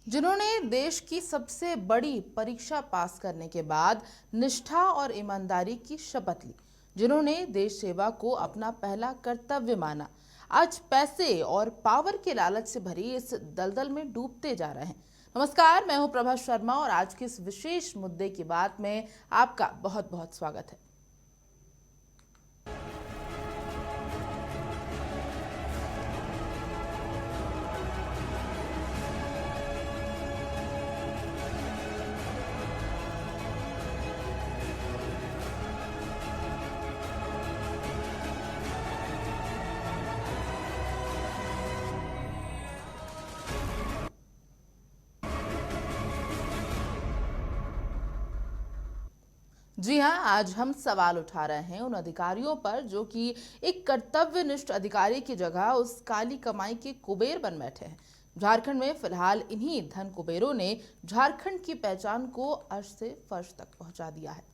जिन्होंने देश की सबसे बड़ी परीक्षा पास करने के बाद निष्ठा और ईमानदारी की शपथ ली, जिन्होंने देश सेवा को अपना पहला कर्तव्य माना, आज पैसे और पावर के लालच से भरी इस दलदल में डूबते जा रहे हैं। नमस्कार, मैं हूं प्रभा शर्मा और आज के इस विशेष मुद्दे की बात में आपका बहुत बहुत स्वागत है। जी हां, आज हम सवाल उठा रहे हैं उन अधिकारियों पर जो कि एक कर्तव्यनिष्ठ अधिकारी की जगह उस काली कमाई के कुबेर बन बैठे हैं। झारखंड में फिलहाल इन्हीं धन कुबेरों ने झारखंड की पहचान को अर्श से फर्श तक पहुंचा दिया है।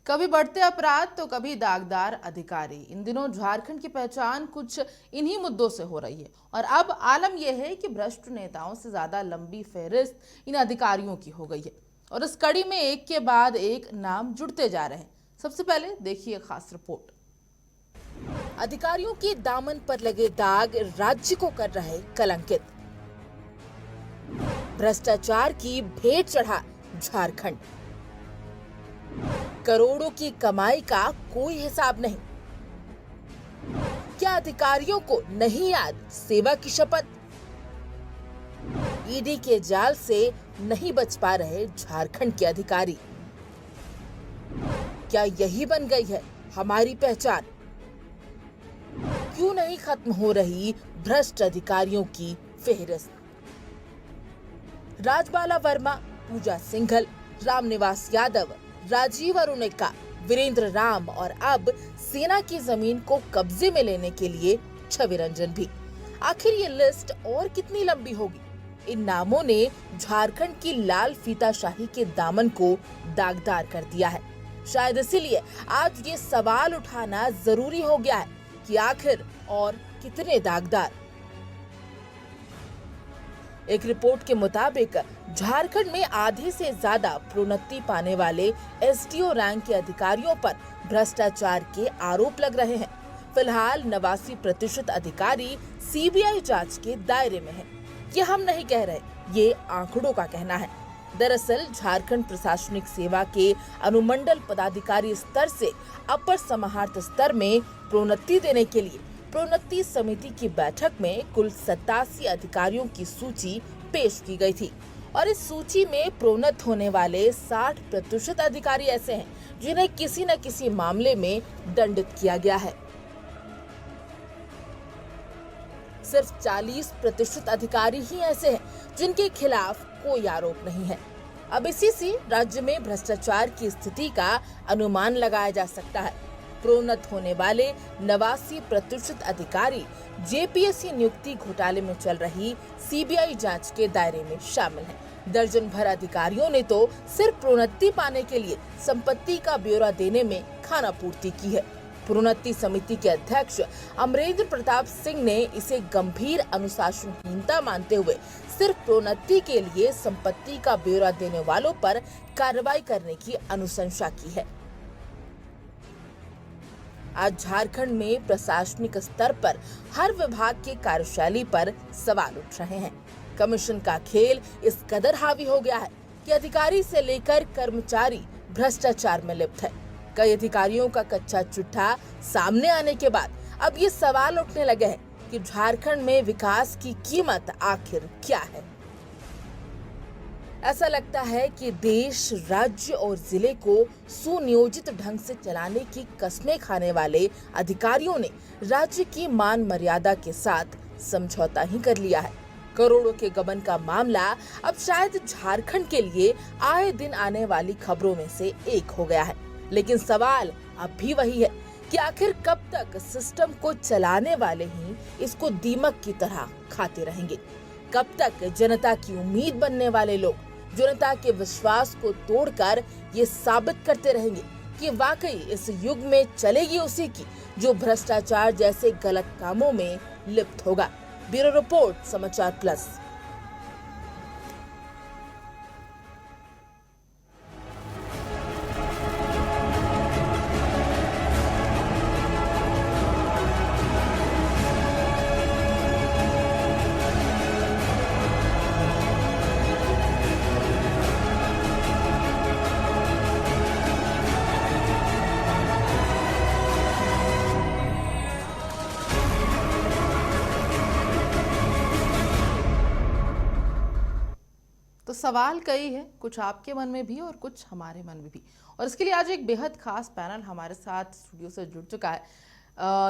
कभी बढ़ते अपराध तो कभी दागदार अधिकारी। इन दिनों झारखंड की पहचान कुछ इन्हीं मुद्दों से हो रही है और अब आलम यह है कि भ्रष्ट नेताओं से ज्यादा लंबी फहरिस्त इन अधिकारियों की हो गई है और इस कड़ी में एक के बाद एक नाम जुड़ते जा रहे हैं। सबसे पहले देखिए खास रिपोर्ट। अधिकारियों के दामन पर लगे दाग राज्य को कर रहे कलंकित। भ्रष्टाचार की भेंट चढ़ा झारखंड। करोड़ों की कमाई का कोई हिसाब नहीं। क्या अधिकारियों को नहीं याद सेवा की शपथ? ईडी के जाल से नहीं बच पा रहे झारखंड के अधिकारी। क्या यही बन गई है हमारी पहचान? क्यों नहीं खत्म हो रही भ्रष्ट अधिकारियों की फेहरिस्त? राजबाला वर्मा, पूजा सिंघल, रामनिवास यादव, राजीव अरुणिका, वीरेंद्र राम और अब सेना की जमीन को कब्जे में लेने के लिए छवि रंजन भी। आखिर ये लिस्ट और कितनी लंबी होगी? इन नामों ने झारखंड की लाल फीताशाही के दामन को दागदार कर दिया है। शायद इसीलिए आज ये सवाल उठाना जरूरी हो गया है कि आखिर और कितने दागदार। एक रिपोर्ट के मुताबिक झारखंड में आधे से ज्यादा प्रोन्नति पाने वाले एसडीओ रैंक के अधिकारियों पर भ्रष्टाचार के आरोप लग रहे हैं। फिलहाल 89% अधिकारी सीबीआई जांच के दायरे में हैं। ये हम नहीं कह रहे, ये आंकड़ों का कहना है। दरअसल झारखंड प्रशासनिक सेवा के अनुमंडल पदाधिकारी स्तर से अपर समाहर्त स्तर में प्रोन्नति देने के लिए प्रोन्नति समिति की बैठक में कुल 87 अधिकारियों की सूची पेश की गई थी और इस सूची में प्रोन्नत होने वाले 60% अधिकारी ऐसे हैं जिन्हें किसी न किसी मामले में दंडित किया गया है। सिर्फ 40% अधिकारी ही ऐसे हैं जिनके खिलाफ कोई आरोप नहीं है। अब इसी से राज्य में भ्रष्टाचार की स्थिति का अनुमान लगाया जा सकता है। प्रोन्नत होने वाले 89% अधिकारी जेपीएससी नियुक्ति घोटाले में चल रही सीबीआई जांच के दायरे में शामिल हैं। दर्जन भर अधिकारियों ने तो सिर्फ प्रोन्नति पाने के लिए संपत्ति का ब्यौरा देने में खाना पूर्ति की है। प्रोन्नति समिति के अध्यक्ष अमरेंद्र प्रताप सिंह ने इसे गंभीर अनुशासनहीनता मानते हुए सिर्फ प्रोन्नति के लिए संपत्ति का ब्यौरा देने वालों पर कार्रवाई करने की अनुशंसा की है। आज झारखंड में प्रशासनिक स्तर पर हर विभाग की कार्यशैली पर सवाल उठ रहे हैं। कमीशन का खेल इस कदर हावी हो गया है कि अधिकारी से लेकर कर्मचारी भ्रष्टाचार में लिप्त है। कई अधिकारियों का कच्चा चिट्ठा सामने आने के बाद अब ये सवाल उठने लगे हैं कि झारखंड में विकास की कीमत आखिर क्या है। ऐसा लगता है कि देश, राज्य और जिले को सुनियोजित ढंग से चलाने की कस्में खाने वाले अधिकारियों ने राज्य की मान मर्यादा के साथ समझौता ही कर लिया है। करोड़ों के गबन का मामला अब शायद झारखंड के लिए आए दिन आने वाली खबरों में से एक हो गया है। लेकिन सवाल अब भी वही है कि आखिर कब तक सिस्टम को चलाने वाले ही इसको दीमक की तरह खाते रहेंगे? कब तक जनता की उम्मीद बनने वाले लोग जनता के विश्वास को तोड़कर ये साबित करते रहेंगे कि वाकई इस युग में चलेगी उसी की जो भ्रष्टाचार जैसे गलत कामों में लिप्त होगा? ब्यूरो रिपोर्ट, समाचार प्लस। तो सवाल कई है, कुछ आपके मन में भी और कुछ हमारे मन में भी। और इसके लिए आज एक बेहद खास पैनल हमारे साथ स्टूडियो से जुड़ चुका है।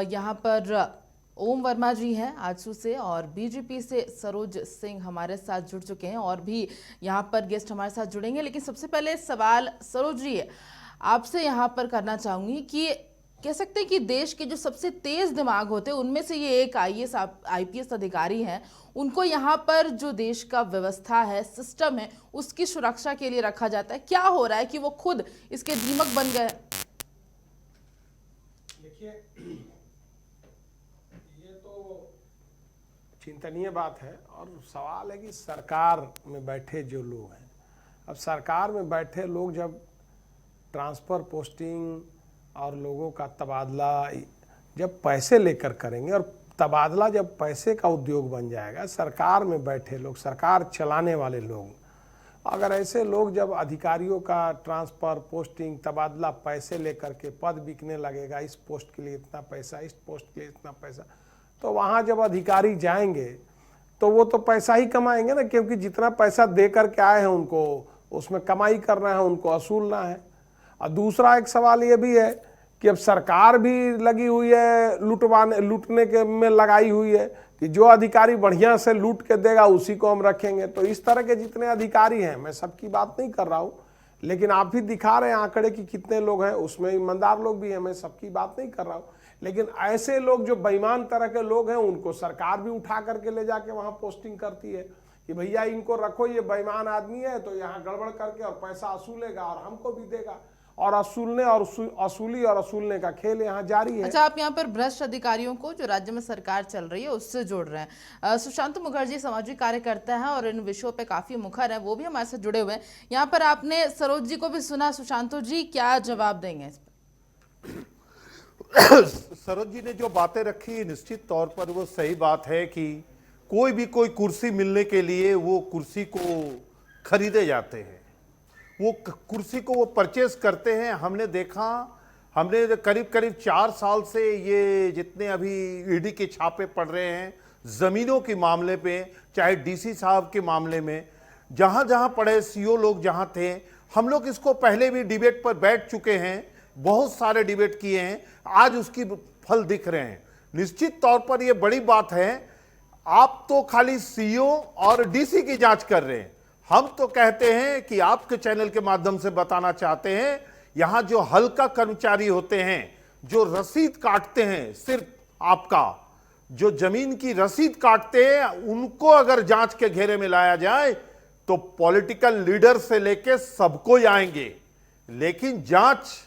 यहाँ पर ओम वर्मा जी हैं आजसू से, और बीजेपी से सरोज सिंह हमारे साथ जुड़ चुके हैं, और भी यहाँ पर गेस्ट हमारे साथ जुड़ेंगे। लेकिन सबसे पहले सवाल सरोज जी है, आपसे यहाँ पर करना चाहूँगी कि कह सकते हैं कि देश के जो सबसे तेज दिमाग होते हैं उनमें से ये एक आईपीएस अधिकारी हैं। उनको यहाँ पर जो देश का व्यवस्था है, सिस्टम है, उसकी सुरक्षा के लिए रखा जाता है। क्या हो रहा है कि वो खुद इसके दीमक बन गए? देखिए, ये तो चिंतनीय बात है, और सवाल है कि सरकार में बैठे जो लोग हैं, अब सरकार में बैठे लोग जब ट्रांसफ़र, पोस्टिंग और लोगों का तबादला जब पैसे लेकर करेंगे, और तबादला जब पैसे का उद्योग बन जाएगा, सरकार में बैठे लोग, सरकार चलाने वाले लोग, अगर ऐसे लोग जब अधिकारियों का ट्रांसफ़र, पोस्टिंग, तबादला पैसे लेकर के पद बिकने लगेगा, इस पोस्ट के लिए इतना पैसा, इस पोस्ट के लिए इतना पैसा, तो वहाँ जब अधिकारी जाएंगे तो वो तो पैसा ही कमाएंगे ना, क्योंकि जितना पैसा दे करके आए हैं उनको उसमें कमाई करना है, उनको असूलना है। और दूसरा एक सवाल ये भी है कि अब सरकार भी लगी हुई है लूटने के में लगाई हुई है कि जो अधिकारी बढ़िया से लूट के देगा उसी को हम रखेंगे। तो इस तरह के जितने अधिकारी हैं, मैं सबकी बात नहीं कर रहा हूँ, लेकिन आप भी दिखा रहे हैं आंकड़े कि कितने लोग हैं, उसमें ईमानदार लोग भी हैं, मैं सबकी बात नहीं कर रहा हूँ। लेकिन ऐसे लोग जो बेईमान तरह के लोग हैं, उनको सरकार भी उठा करके ले जाके वहाँ पोस्टिंग करती है कि भैया इनको रखो, ये बेईमान आदमी है तो यहाँ गड़बड़ करके और पैसा असूलेगा और हमको भी देगा, और असूलने का खेल यहाँ जारी है। अच्छा, आप यहाँ पर भ्रष्ट अधिकारियों को जो राज्य में सरकार चल रही है उससे जोड़ रहे हैं। सुशांत मुखर्जी सामाजिक कार्यकर्ता हैं और इन विषयों पे काफी मुखर हैं, वो भी हमारे साथ जुड़े हुए हैं। यहाँ पर आपने सरोज जी को भी सुना, सुशांत जी क्या जवाब देंगे इस पर? सरोज जी ने जो बातें रखी, निश्चित तौर पर वो सही बात है कि कोई कुर्सी मिलने के लिए वो कुर्सी को खरीदे जाते हैं, वो कुर्सी को वो परचेस करते हैं। हमने देखा, हमने करीब 4 साल से ये जितने अभी ईडी के छापे पड़ रहे हैं ज़मीनों के मामले पे, चाहे डीसी साहब के मामले में, जहाँ जहाँ पड़े सीओ लोग जहाँ थे, हम लोग इसको पहले भी डिबेट पर बैठ चुके हैं, बहुत सारे डिबेट किए हैं, आज उसकी फल दिख रहे हैं। निश्चित तौर पर ये बड़ी बात है। आप तो खाली सीओ और डीसी की जांच कर रहे हैं, हम तो कहते हैं कि आपके चैनल के माध्यम से बताना चाहते हैं, यहां जो हल्का कर्मचारी होते हैं, जो रसीद काटते हैं, सिर्फ आपका जो जमीन की रसीद काटते हैं, उनको अगर जांच के घेरे में लाया जाए तो पॉलिटिकल लीडर से लेके सबको आएंगे, लेकिन जांच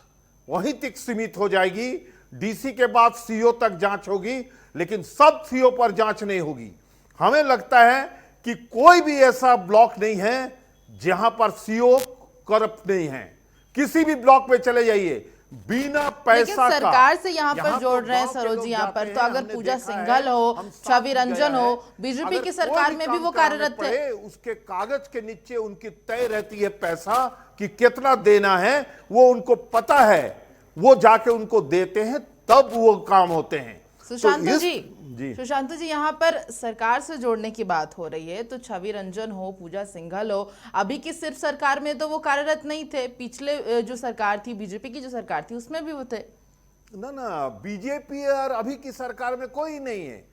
वहीं तक सीमित हो जाएगी। डीसी के बाद सीओ तक जांच होगी, लेकिन सब सीओ पर जांच नहीं होगी। हमें लगता है कि कोई भी ऐसा ब्लॉक नहीं है जहां पर सीओ करप्ट नहीं है। किसी भी ब्लॉक में चले जाइए, बिना पैसा सरकार से यहाँ पर जोड़ रहे हैं सरोज जी। यहाँ पर तो अगर पूजा सिंघल हो, छवि रंजन हो, बीजेपी की सरकार में भी वो कार्यरत थे, उसके कागज के नीचे उनकी तय रहती है पैसा कि कितना देना है, वो उनको पता है, वो जाके उनको देते हैं, तब वो काम होते हैं। सुशांत जी यहाँ पर सरकार से जोड़ने की बात हो रही है, तो छवि रंजन हो, पूजा सिंघल हो, अभी की सिर्फ सरकार में तो वो कार्यरत नहीं थे, पिछले जो सरकार थी, बीजेपी की जो सरकार थी, उसमें भी वो थे ना। बीजेपी और अभी की सरकार में कोई नहीं है।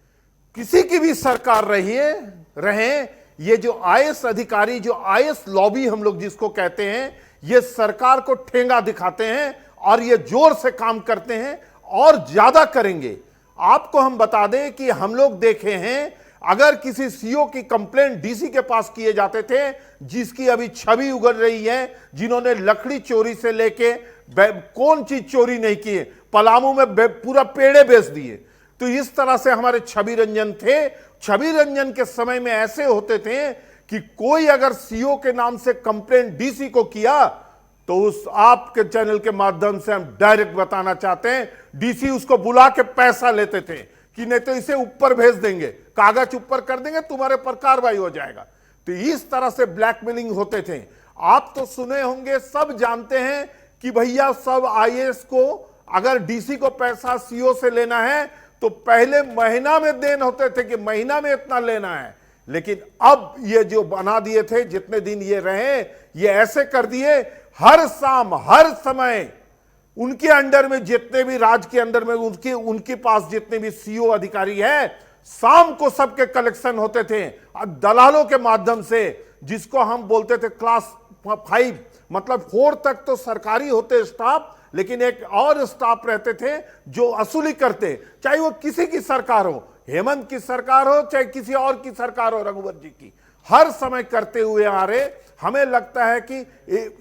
किसी की भी सरकार रहे, ये जो आईएएस अधिकारी, जो आईएएस लॉबी हम लोग जिसको कहते हैं, ये सरकार को ठेंगा दिखाते हैं और ये जोर से काम करते हैं और ज्यादा करेंगे। आपको हम बता दें कि हम लोग देखे हैं, अगर किसी सीओ की कंप्लेंट डीसी के पास किए जाते थे, जिसकी अभी छवि उगड़ रही है, जिन्होंने लकड़ी चोरी से लेके कौन चीज चोरी नहीं की है, पलामू में पूरा पेड़े बेच दिए। तो इस तरह से हमारे छवि रंजन थे। छवि रंजन के समय में ऐसे होते थे कि कोई अगर सीओ के नाम से कंप्लेंट डीसी को किया, तो उस आपके चैनल के माध्यम से हम डायरेक्ट बताना चाहते हैं, डीसी उसको बुला के पैसा लेते थे कि नहीं तो इसे ऊपर भेज देंगे, कागज ऊपर कर देंगे, तुम्हारे पर कार्रवाई हो जाएगा। तो इस तरह से ब्लैकमेलिंग होते थे। आप तो सुने होंगे, सब जानते हैं कि भैया सब आईएएस को अगर डीसी को पैसा सीओ से लेना है तो पहले महीना में देन होते थे कि महीना में इतना लेना है, लेकिन अब ये जो बना दिए थे, जितने दिन ये रहे, ये ऐसे कर दिए, हर शाम हर समय उनके अंडर में जितने भी राज्य के अंदर में उनके पास जितने भी सीओ अधिकारी है, शाम को सबके कलेक्शन होते थे दलालों के माध्यम से, जिसको हम बोलते थे क्लास 5, मतलब 4 तक तो सरकारी होते स्टाफ, लेकिन एक और स्टाफ रहते थे जो वसूली करते, चाहे वो किसी की सरकार हो, हेमंत की सरकार हो चाहे किसी और की सरकार हो, रघुवर जी की, हर समय करते हुए आ रहे। हमें लगता है कि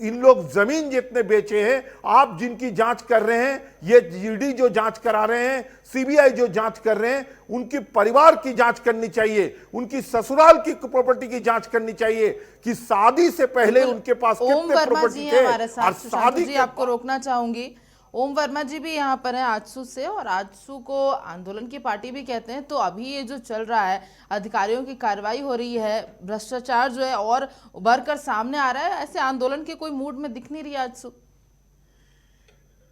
इन लोग जमीन जितने बेचे हैं, आप जिनकी जांच कर रहे हैं, ये ईडी जो जांच करा रहे हैं, सीबीआई जो जांच कर रहे हैं, उनकी परिवार की जांच करनी चाहिए, उनकी ससुराल की प्रॉपर्टी की जांच करनी चाहिए कि शादी से पहले उनके पास कितने प्रॉपर्टी थे। और शादी जी आपको रोकना चाहूंगी, ओम वर्मा जी भी यहाँ पर है आजसू से, और आजसू को आंदोलन की पार्टी भी कहते हैं। तो अभी ये जो चल रहा है, अधिकारियों की कार्रवाई हो रही है, भ्रष्टाचार जो है और उभर कर सामने आ रहा है, ऐसे आंदोलन के कोई मूड में दिख नहीं रही आजसू।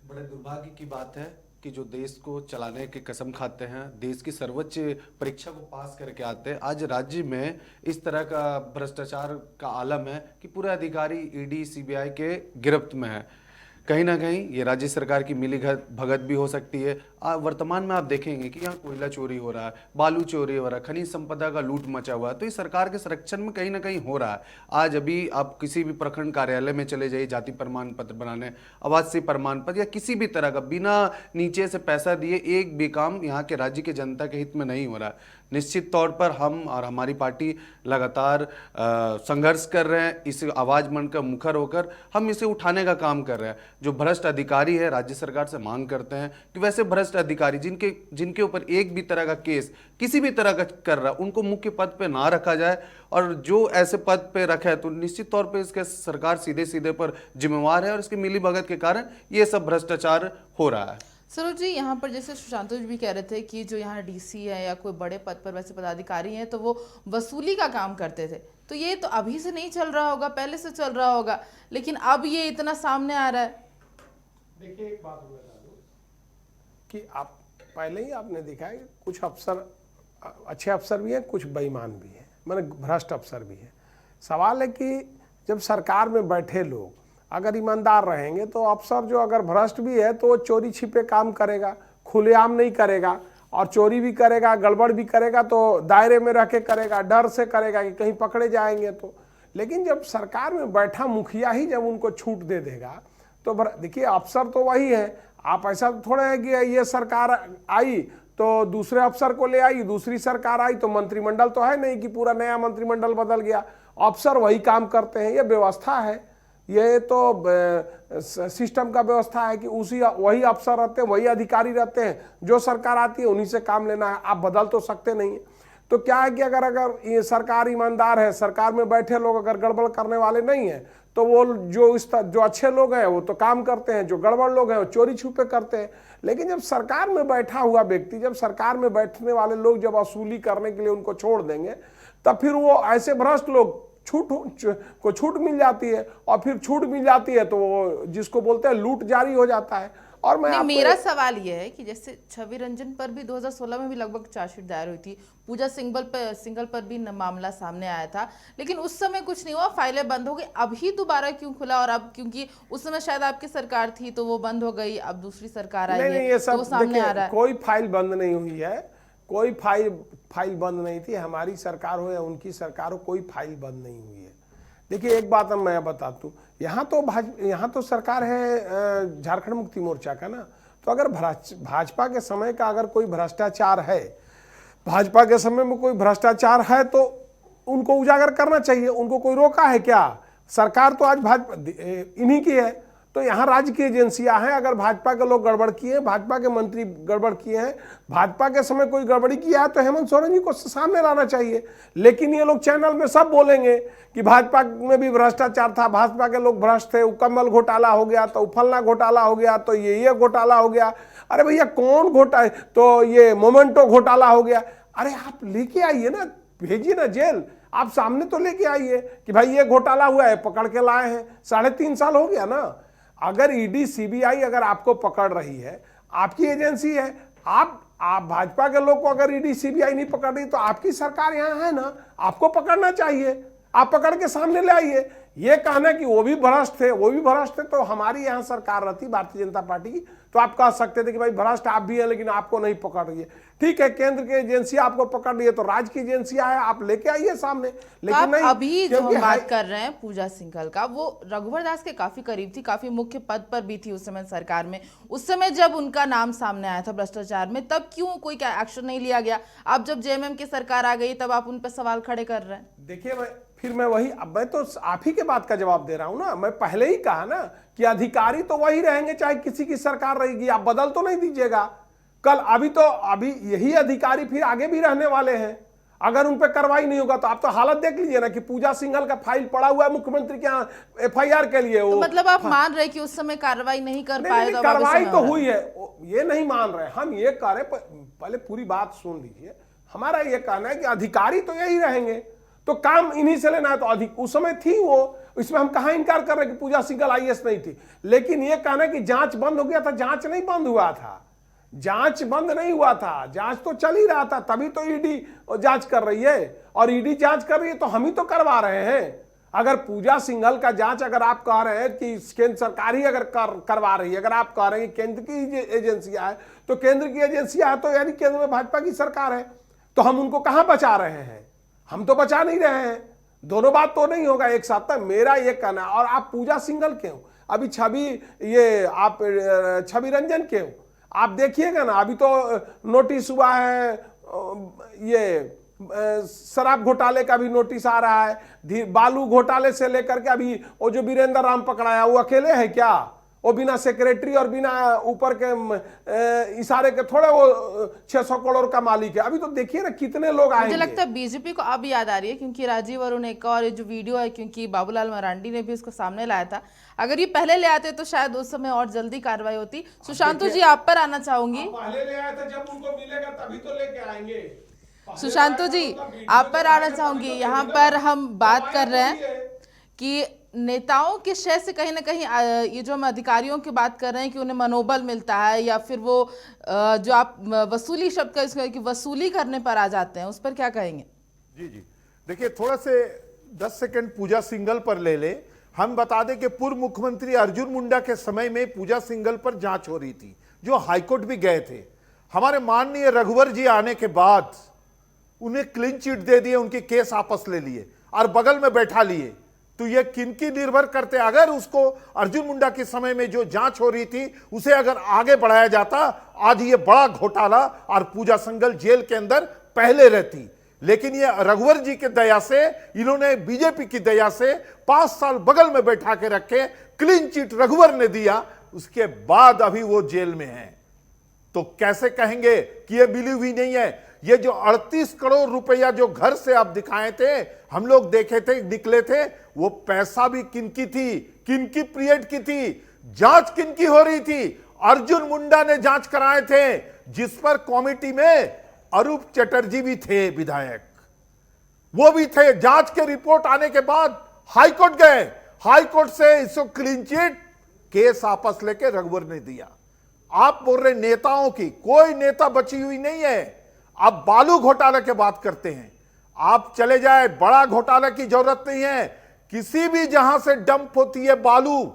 बड़े दुर्भाग्य की बात है कि जो देश को चलाने की कसम खाते हैं, देश की सर्वोच्च परीक्षा को पास करके आते हैं, आज राज्य में इस तरह का भ्रष्टाचार का आलम है कि पूरे अधिकारी ईडी सीबीआई के गिरफ्त में है। कहीं ना कहीं ये राज्य सरकार की मिली भगत भी हो सकती है। वर्तमान में आप देखेंगे कि यहाँ कोयला चोरी हो रहा है, बालू चोरी हो रहा है, खनिज संपदा का लूट मचा हुआ है, तो इस सरकार के संरक्षण में कहीं ना कहीं हो रहा है। आज अभी आप किसी भी प्रखंड कार्यालय में चले जाइए, जाति प्रमाण पत्र बनाने, आवासीय प्रमाण पत्र या किसी भी तरह का बिना नीचे से पैसा दिए एक भी काम यहाँ के राज्य के जनता के हित में नहीं हो रहा है। निश्चित तौर पर हम और हमारी पार्टी लगातार संघर्ष कर रहे हैं, इस आवाज बनकर मुखर होकर हम इसे उठाने का काम कर रहे हैं। जो भ्रष्ट अधिकारी है, राज्य सरकार से मांग करते हैं कि वैसे भ्रष्ट अधिकारी जिनके ऊपर एक भी तरह का केस किसी भी तरह का कर रहा है, उनको मुख्य पद पे ना रखा जाए, और जो ऐसे पद पे रखा है तो निश्चित तौर पे इसके सरकार सीधे सीधे पर जिम्मेवार है, और इसकी मिलीभगत के कारण ये सब भ्रष्टाचार हो रहा है। सरोज जी, यहाँ पर जैसे सुशांत जी भी कह रहे थे कि जो यहाँ डीसी है या कोई बड़े पद पर वैसे पदाधिकारी हैं, तो वो वसूली का काम करते थे, तो ये तो अभी से नहीं चल रहा होगा, पहले से चल रहा होगा, लेकिन अब ये इतना सामने आ रहा है। देखिए, एक बात बता दूं कि आप पहले ही आपने देखा है कुछ अफसर अच्छे अफसर भी हैं, कुछ बेईमान भी हैं, माने भ्रष्ट अफसर भी हैं। सवाल है कि जब सरकार में बैठे लोग अगर ईमानदार रहेंगे तो अफसर जो अगर भ्रष्ट भी है तो वो चोरी छिपे काम करेगा, खुलेआम नहीं करेगा, और चोरी भी करेगा, गड़बड़ भी करेगा तो दायरे में रह के करेगा, डर से करेगा कि कहीं पकड़े जाएंगे तो। लेकिन जब सरकार में बैठा मुखिया ही जब उनको छूट दे देगा तो देखिए, अफसर तो वही है, आप ऐसा थोड़ा है कि ये सरकार आई तो दूसरे अफसर को ले आई, दूसरी सरकार आई तो मंत्रिमंडल तो है नहीं कि पूरा नया मंत्रिमंडल बदल गया, अफसर वही काम करते हैं। ये व्यवस्था है, ये तो सिस्टम का व्यवस्था है कि वही अफसर रहते हैं, वही अधिकारी रहते हैं, जो सरकार आती है उन्हीं से काम लेना है, आप बदल तो सकते नहीं। तो क्या है कि अगर ये सरकार ईमानदार है, सरकार में बैठे लोग अगर गड़बड़ करने वाले नहीं है, तो वो जो अच्छे लोग हैं वो तो काम करते हैं, जो गड़बड़ लोग हैं वो चोरी छुपे करते हैं। लेकिन जब सरकार में बैठा हुआ व्यक्ति, जब सरकार में बैठने वाले लोग जब वसूली करने के लिए उनको छोड़ देंगे, तब फिर वो ऐसे भ्रष्ट लोग छूट मिल जाती है, और फिर छूट मिल जाती है तो वो जिसको बोलते हैं लूट जारी हो जाता है। और मेरा सवाल यह है कि जैसे छवि रंजन पर भी 2016 में भी लगभग चार्जशीट दायर हुई थी, पूजा सिंघल पर भी मामला सामने आया था, लेकिन उस समय कुछ नहीं हुआ, फाइलें बंद हो गई। अभी दोबारा क्यों खुला? और अब क्योंकि उस समय शायद आपकी सरकार थी तो वो बंद हो गई, अब दूसरी सरकार आई है तो वो सामने आ रहा है। कोई फाइल बंद नहीं हुई है, कोई फाइल बंद नहीं थी। हमारी सरकार हो या उनकी सरकार हो, कोई फाइल बंद नहीं हुई है। देखिए एक बात मैं बताता हूँ, यहाँ तो सरकार है झारखंड मुक्ति मोर्चा का ना, तो अगर भाजपा के समय का अगर कोई भ्रष्टाचार है, भाजपा के समय में कोई भ्रष्टाचार है तो उनको उजागर करना चाहिए। उनको कोई रोका है क्या? सरकार तो आज भाजपा इन्हीं की है, तो यहाँ राज्य की एजेंसियां हैं। अगर भाजपा के लोग गड़बड़ किए, भाजपा के मंत्री गड़बड़ किए हैं, भाजपा के समय कोई गड़बड़ी किया है तो हेमंत सोरेन जी को सामने लाना चाहिए। लेकिन ये लोग चैनल में सब बोलेंगे कि भाजपा में भी भ्रष्टाचार था, भाजपा के लोग भ्रष्ट थे, कमल घोटाला हो गया, तो फलना घोटाला हो गया, तो ये घोटाला हो गया। अरे भैया कौन घोटाला, तो ये मोमेंटो घोटाला हो गया। अरे आप लेके आइए ना, भेजिए ना जेल, आप सामने तो लेके आइए कि भाई ये घोटाला हुआ है, पकड़ के लाए हैं। 3.5 साल हो गया ना। अगर ईडी सीबीआई अगर आपको पकड़ रही है, आपकी एजेंसी है, आप भाजपा के लोग को अगर ईडी सीबीआई नहीं पकड़ रही तो आपकी सरकार यहाँ है ना, आपको पकड़ना चाहिए। आप पकड़ के सामने ले आइए। ये कहना कि वो भी भ्रष्ट थे, तो हमारी यहाँ सरकार रहती भारतीय जनता पार्टी की, तो आप कह सकते थे कि भाई भ्रष्ट आप भी हैं लेकिन आपको नहीं पकड़ रही है। ठीक है, केंद्र की एजेंसी आपको पकड़ रही है तो राज्य की एजेंसियां है, आप लेके आइए सामने। लेकिन नहीं, अभी जो हम बात कर रहे हैं पूजा सिंघल का, वो रघुवर दास के काफी करीब थी, काफी मुख्य पद पर भी थी उस समय सरकार में। उस समय जब उनका नाम सामने आया था भ्रष्टाचार में, तब क्यों कोई क्या एक्शन नहीं लिया गया? अब जब जेएमएम की सरकार आ गई तब आप उन पर सवाल खड़े कर रहे हैं। देखिए मैं तो आप ही के बात का जवाब दे रहा हूं ना। मैं पहले ही कहा ना कि अधिकारी तो वही रहेंगे चाहे किसी की सरकार रहेगी, आप बदल तो नहीं दीजिएगा कल। अभी यही अधिकारी फिर आगे भी रहने वाले हैं। अगर उन पर कार्रवाई नहीं होगा तो आप तो हालत देख लीजिए ना कि पूजा सिंघल का फाइल पड़ा हुआ है मुख्यमंत्री के यहाँ FIR के लिए। तो मतलब आप मान रहे कि उस समय कार्रवाई नहीं कर पाए? नहीं, कार्रवाई तो हुई है, ये नहीं मान रहे हम। ये कह रहे, पहले पूरी बात सुन लीजिए। हमारा ये कहना है कि अधिकारी तो यही रहेंगे, तो काम इन्हीं से लेना है। तो अधिक उस समय थी वो, इसमें हम कहां इनकार कर रहे हैं कि पूजा सिंघल IAS नहीं थी। लेकिन ये कहना है कि जांच बंद हो गया था, जांच नहीं बंद हुआ था, जांच बंद नहीं हुआ था, जांच तो चल ही रहा था। तभी तो ईडी जांच कर रही है, और ईडी जांच कर रही है तो हम ही तो करवा रहे हैं। अगर पूजा सिंघल का जांच अगर आप कह रहे हैं कि केंद्र सरकार ही अगर करवा रही है, अगर आप कह रहे हैं कि केंद्र की एजेंसियां है, तो केंद्र की एजेंसियां है तो यानी केंद्र में भाजपा की सरकार है, तो हम उनको कहां बचा रहे हैं? हम तो बचा नहीं रहे हैं। दोनों बात तो नहीं होगा एक साथ। मेरा ये कहना, और आप पूजा सिंघल के हो, अभी छवि रंजन के हो, आप देखिएगा ना। अभी तो नोटिस हुआ है, ये शराब घोटाले का भी नोटिस आ रहा है, बालू घोटाले से लेकर के अभी वो जो वीरेंद्र राम पकड़ाया, वो अकेले है क्या? वो बिना सेक्रेटरी और बिना ऊपर के इशारे के थोड़े वो 600 करोड़ का मालिक है। अभी तो देखिए ना कितने लोग आएंगे। मुझे लगता है बीजेपी को अब याद आ रही है, क्योंकि राजीव अरुण एक और जो वीडियो है, क्योंकि बाबूलाल मरांडी ने भी उसको सामने लाया था। अगर ये पहले ले आते तो शायद उस समय और जल्दी कार्रवाई होती। सुशांतु जी, आप पर आना चाहूंगी। पहले ले आए थे, जब उनको मिलेगा तभी तो लेके आएंगे। सुशांतु जी, आप पर आना चाहूंगी। यहाँ पर हम बात कर रहे हैं कि नेताओं के शय से कहीं ना कहीं ये जो हम अधिकारियों की बात कर रहे हैं कि उन्हें मनोबल मिलता है, या फिर वो जो आप वसूली शब्द का इसका कि वसूली करने पर आ जाते हैं, उस पर क्या कहेंगे? जी देखिए, थोड़ा से 10 सेकंड पूजा सिंघल पर ले ले। हम बता दें कि पूर्व मुख्यमंत्री अर्जुन मुंडा के समय में पूजा सिंघल पर जांच हो रही थी, जो हाईकोर्ट भी गए थे। हमारे माननीय रघुवर जी आने के बाद उन्हें क्लीन चिट दे दिए, उनके केस आपस ले लिए और बगल में बैठा लिए। तो ये किनकी निर्भर करते, अगर उसको अर्जुन मुंडा के समय में जो जांच हो रही थी उसे अगर आगे बढ़ाया जाता, आज ये बड़ा घोटाला और पूजा सिंघल जेल के अंदर पहले रहती। लेकिन ये रघुवर जी के दया से, इन्होंने बीजेपी की दया से 5 साल बगल में बैठा के रखे, क्लीन चिट रघुवर ने दिया, उसके बाद अभी वो जेल में है। तो कैसे कहेंगे कि ये मिली हुई नहीं है? ये जो 38 करोड़ रुपया जो घर से आप दिखाए थे, हम लोग देखे थे, निकले थे, वो पैसा भी किनकी थी, किनकी पीरियड की थी, जांच किनकी हो रही थी? अर्जुन मुंडा ने जांच कराए थे, जिस पर कमेटी में अरूप चटर्जी भी थे विधायक, वो भी थे। जांच के रिपोर्ट आने के बाद हाईकोर्ट गए, हाईकोर्ट से इसको क्लीन चिट केस आपस लेके रघुवर ने दिया। आप बोल रहे नेताओं की, कोई नेता बची हुई नहीं है। आप बालू घोटाला की बात करते हैं, आप चले जाए, बड़ा घोटाला की जरूरत नहीं है। किसी भी जहां से डंप होती है बालू,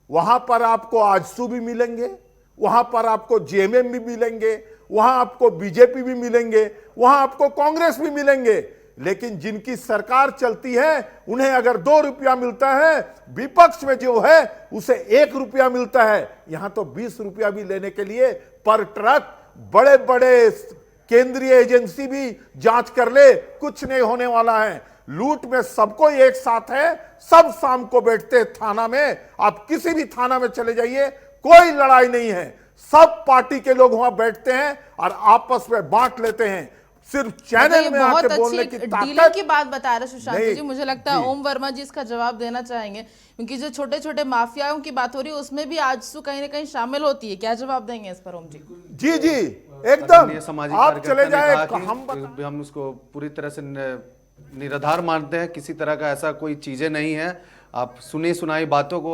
वहां पर आपको आजसू भी मिलेंगे, वहां पर आपको जेएमएम भी मिलेंगे, वहां आपको बीजेपी भी मिलेंगे, वहां आपको कांग्रेस भी मिलेंगे, लेकिन जिनकी सरकार चलती है उन्हें अगर 2 रुपया मिलता है, विपक्ष में जो है उसे 1 रुपया मिलता है। यहां तो 20 रुपया भी लेने के लिए पर ट्रक बड़े बड़े केंद्रीय एजेंसी भी जांच कर ले, कुछ नहीं होने वाला है। लूट में सबको एक साथ है, सब शाम को बैठते थाना में। आप किसी भी थाना में चले जाइए, कोई लड़ाई नहीं है, सब पार्टी के लोग वहां बैठते हैं और आपस में बांट लेते हैं। सिर्फ चैनल में आके बोलने की डीलिंग की बात बता रहे सुशांत नहीं, जी, मुझे लगता है जी। ओम वर्मा जी इसका जवाब देना चाहेंगे, क्योंकि जो छोटे छोटे माफियाओं की बात हो रही है उसमें भी आजसू कहीं ना कहीं शामिल होती है। क्या जवाब देंगे इस पर ओम जी? जी जी एकदम, सामाजिक आप चले कार्यकर्ता ने जाए, कहा कि हम उसको पूरी तरह से निराधार मानते हैं, किसी तरह का ऐसा कोई चीजें नहीं है। आप सुनी सुनाई बातों को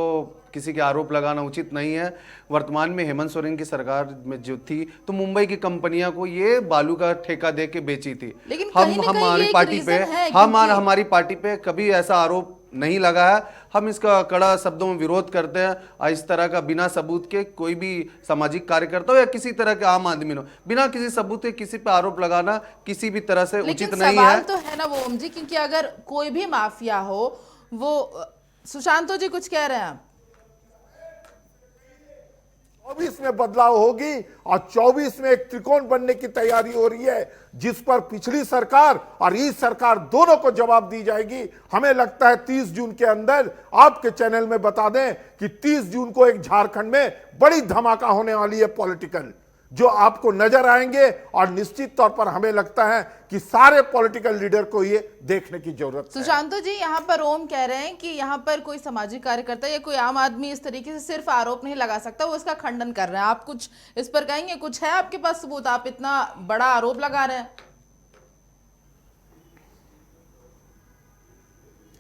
किसी के आरोप लगाना उचित नहीं है। वर्तमान में हेमंत सोरेन की सरकार में जो थी तो मुंबई की कंपनियां को ये बालू का ठेका दे के बेची थी। लेकिन कहीं ना कहीं हमारी ये एक पार्टी पे reason है हमारी पार्टी पे कभी ऐसा आरोप नहीं लगा है। हम इसका कड़ा शब्दों में विरोध करते हैं और इस तरह का बिना सबूत के कोई भी सामाजिक कार्यकर्ता हो या किसी तरह के आम आदमी हो, बिना किसी सबूत के किसी पे आरोप लगाना किसी भी तरह से उचित नहीं है। सवाल तो है ना वो ओम जी, क्योंकि अगर कोई भी माफिया हो, वो सुशांतो जी कुछ कह रहे हैं आप? 24 में बदलाव होगी और 24 में एक त्रिकोण बनने की तैयारी हो रही है, जिस पर पिछली सरकार और इस सरकार दोनों को जवाब दी जाएगी। हमें लगता है 30 जून के अंदर, आपके चैनल में बता दें कि 30 जून को एक झारखंड में बड़ी धमाका होने वाली है पॉलिटिकल, जो आपको नजर आएंगे। और निश्चित तौर पर हमें लगता है कि सारे पॉलिटिकल लीडर को ये देखने की जरूरत है। सुशांतो जी, यहाँ पर ओम कह रहे हैं कि यहाँ पर कोई सामाजिक कार्यकर्ता या कोई आम आदमी इस तरीके से सिर्फ आरोप नहीं लगा सकता, वो इसका खंडन कर रहे हैं। आप कुछ इस पर कहेंगे? कुछ है आपके पास सबूत? आप इतना बड़ा आरोप लगा रहे हैं।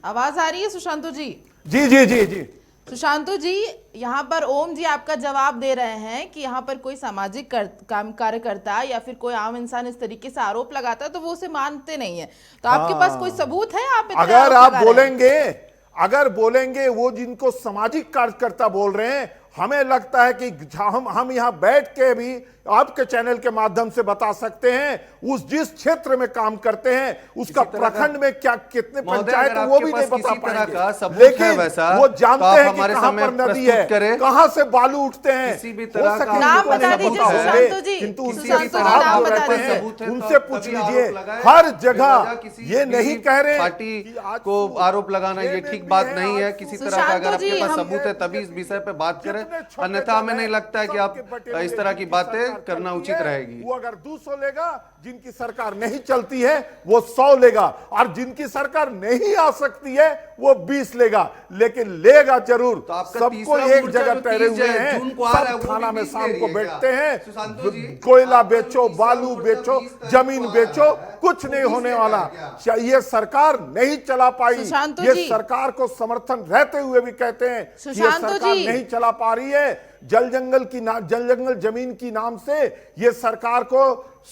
आवाज आ रही है सुशांतो जी? जी जी जी जी सुशांतो जी, यहाँ पर ओम जी आपका जवाब दे रहे हैं कि यहाँ पर कोई सामाजिक कार्यकर्ता या फिर कोई आम इंसान इस तरीके से आरोप लगाता है तो वो उसे मानते नहीं है। तो आपके पास कोई सबूत है? आप इतने अगर आरोप आप लगा रहे हैं। अगर बोलेंगे वो जिनको सामाजिक कार्यकर्ता बोल रहे हैं, हमें लगता है कि हम यहाँ बैठ के भी आपके चैनल के माध्यम से बता सकते हैं, उस जिस क्षेत्र में काम करते हैं उसका प्रखंड में क्या कितने पंचायत वो भी नहीं बता पाएंगे, लेकिन वो जानते हैं कि कहां पर नदी है, कहां से बालू उठते हैं। किसी भी तरह का नाम बता दीजिए सुशांतो जी, किंतु सुशांतो जी नाम बता दीजिए। उनसे पूछ लीजिए, हर जगह ये नहीं कह रहे पार्टी को आरोप लगाना ये ठीक बात नहीं है। किसी तरह का अगर आपके पास सबूत है तभी इस विषय पे बात करें, अन्यथा हमें नहीं लगता है कि आप इस तरह की बातें करना उचित रहेगी। वो अगर 200 लेगा, जिनकी सरकार नहीं चलती है वो 100 लेगा, और जिनकी सरकार नहीं आ सकती है वो 20 लेगा, लेकिन लेगा जरूर। तो आपका सबको तीसरा एक मोर्चा जगह जो ठहरे 30 हुए हैं, जून को आ रहा है, सब वो थाना भी में 20 शाम ले को रही है बैठते क्या? हैं, सुशांतो जी, कोयला आपका बेचो, तीसरा बालू मोर्चा बेचो, 20 तारीख जमीन को आ बेचो, रहा है, कुछ वो नहीं 20 होने ले वाला। रहा है ये सरकार नहीं चला पाई। सुशांतो ये जी, सरकार को समर्थन रहते हुए भी कहते हैं कि ये सुशांतो सरकार जी, नहीं चला पा रही है। जल जंगल जमीन की नाम से ये सरकार को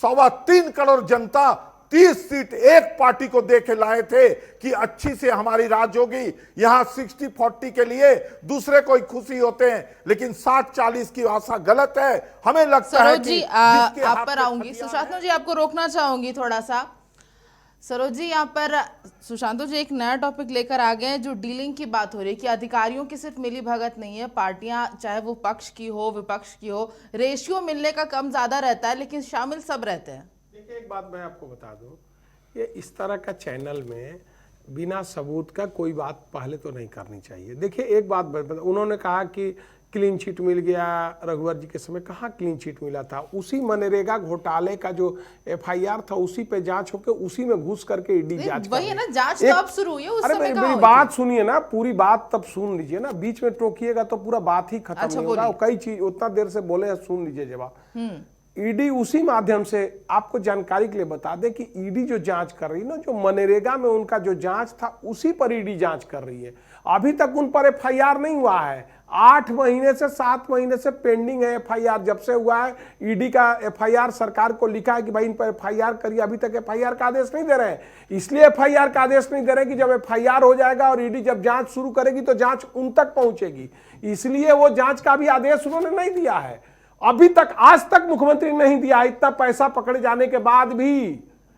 3.25 करोड़ जनता 30 सीट एक पार्टी को देके लाए थे कि अच्छी से हमारी राज होगी। यहां 60-40 के लिए दूसरे कोई खुशी होते हैं, लेकिन 60-40 की आशा गलत है। हमें लगता है सरोज कि जी, जिसके आप हाथ पर में आऊंगी। हथियार सुशांतो जी, आपको रोकना चाहूंगी थोड़ा सा। सरोज जी, यहाँ पर सुशांतो जी एक नया टॉपिक लेकर आ गए हैं, जो डीलिंग की बात हो रही है कि अधिकारियों की सिर्फ मिली भगत नहीं है, पार्टियां चाहे वो पक्ष की हो विपक्ष की हो, रेशियो मिलने का कम ज्यादा रहता है, लेकिन शामिल सब रहते हैं। देखिए, एक बात मैं आपको बता दूं, ये इस तरह का चैनल में बिना सबूत का कोई बात पहले तो नहीं करनी चाहिए। देखिए, एक बात उन्होंने कहा कि क्लीन चिट मिल गया रघुवर जी के समय। कहाँ क्लीन चिट मिला था? उसी मनरेगा घोटाले का जो FIR था उसी पे जांच होकर उसी में घुस करके ईडी जांच वही है ना, जांच तो अब शुरू हुई है, उस समय मेरी बात सुनिए ना, पूरी बात तब सुन लीजिए ना, बीच में टोकिएगा तो पूरा बात ही खत्म नहीं होगा। कई चीज उतना देर से बोले, सुन लीजिए जवाब। ईडी उसी माध्यम से आपको जानकारी के लिए बता दे कि ईडी जो जांच कर रही है ना, जो मनरेगा में उनका जो जांच था उसी पर ईडी जांच कर रही है। अभी तक उन पर FIR नहीं हुआ है। 8 महीने से 7 महीने से पेंडिंग है FIR। जब से हुआ है ईडी का FIR सरकार को लिखा है कि भाई इन पर FIR करिए, अभी तक FIR का आदेश नहीं दे रहे हैं। इसलिए FIR का आदेश नहीं दे रहे कि जब FIR हो जाएगा और ईडी जब जांच शुरू करेगी तो जांच उन तक पहुंचेगी, इसलिए वो जांच का भी आदेश उन्होंने नहीं दिया है। अभी तक आज तक मुख्यमंत्री ने नहीं दिया। इतना पैसा पकड़े जाने के बाद भी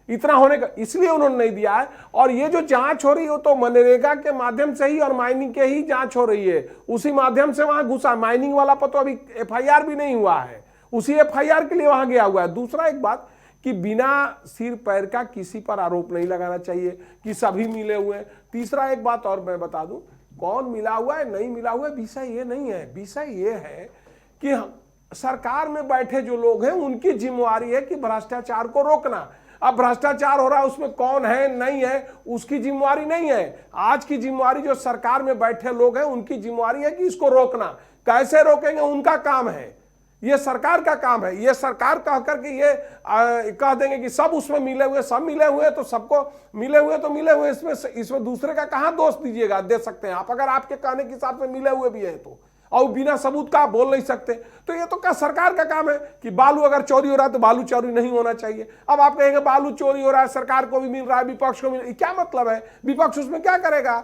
इतना होने का इसलिए उन्होंने नहीं दिया है। और ये जो जांच हो रही है तो मनरेगा के माध्यम से ही और माइनिंग के ही जांच हो रही है, उसी माध्यम से वहां घुसा। माइनिंग वाला पर तो अभी एफआईआर भी नहीं हुआ है, उसी एफआईआर के लिए वहां गया हुआ है। दूसरा एक बात कि बिना सिर पैर का किसी पर आरोप नहीं लगाना चाहिए कि सभी मिले हुए हैं। तीसरा एक बात और मैं बता दूं, कौन मिला हुआ है नहीं मिला हुआ है विषय ये नहीं है। विषय ये है कि सरकार में बैठे जो लोग हैं उनकी जिम्मेवारी है कि भ्रष्टाचार को रोकना। अब भ्रष्टाचार हो रहा है उसमें कौन है नहीं है उसकी जिम्मेवारी नहीं है। आज की जिम्मेवारी जो सरकार में बैठे लोग हैं उनकी जिम्मेवारी है कि इसको रोकना। कैसे रोकेंगे उनका काम है, ये सरकार का काम है। ये सरकार कह करके ये कह देंगे कि सब उसमें मिले हुए, सब मिले हुए तो सबको मिले हुए तो मिले हुए, इसमें दूसरे का कहां दोष दीजिएगा, दे सकते हैं आप अगर आपके कहने के हिसाब से मिले हुए भी हैं तो, और बिना सबूत का आप बोल नहीं सकते। तो ये तो क्या सरकार का काम है कि बालू अगर चोरी हो रहा है तो बालू चोरी नहीं होना चाहिए। अब आप कहेंगे बालू चोरी हो रहा है, सरकार को भी मिल रहा है, विपक्ष को मिल रहा है, क्या मतलब है? विपक्ष उसमें क्या करेगा?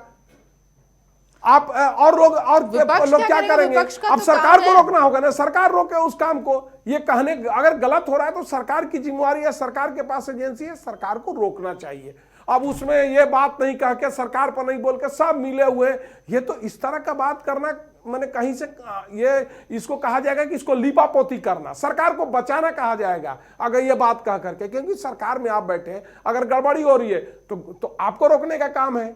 आप और लोग क्या करेंगे? अब सरकार को रोकना होगा ना, सरकार रोके उस काम को। ये कहने अगर गलत हो रहा है तो सरकार की जिम्मेवारी है, सरकार के पास एजेंसी है, सरकार को रोकना चाहिए। अब उसमें ये बात नहीं कह के सरकार पर नहीं बोल के सब मिले हुए, ये तो इस तरह का बात करना मैंने कहीं से ये इसको कहा जाएगा कि इसको लीपापोती करना, सरकार को बचाना कहा जाएगा अगर ये बात कह करके। क्योंकि सरकार में आप बैठे हैं, अगर गड़बड़ी हो रही है तो आपको रोकने का काम है।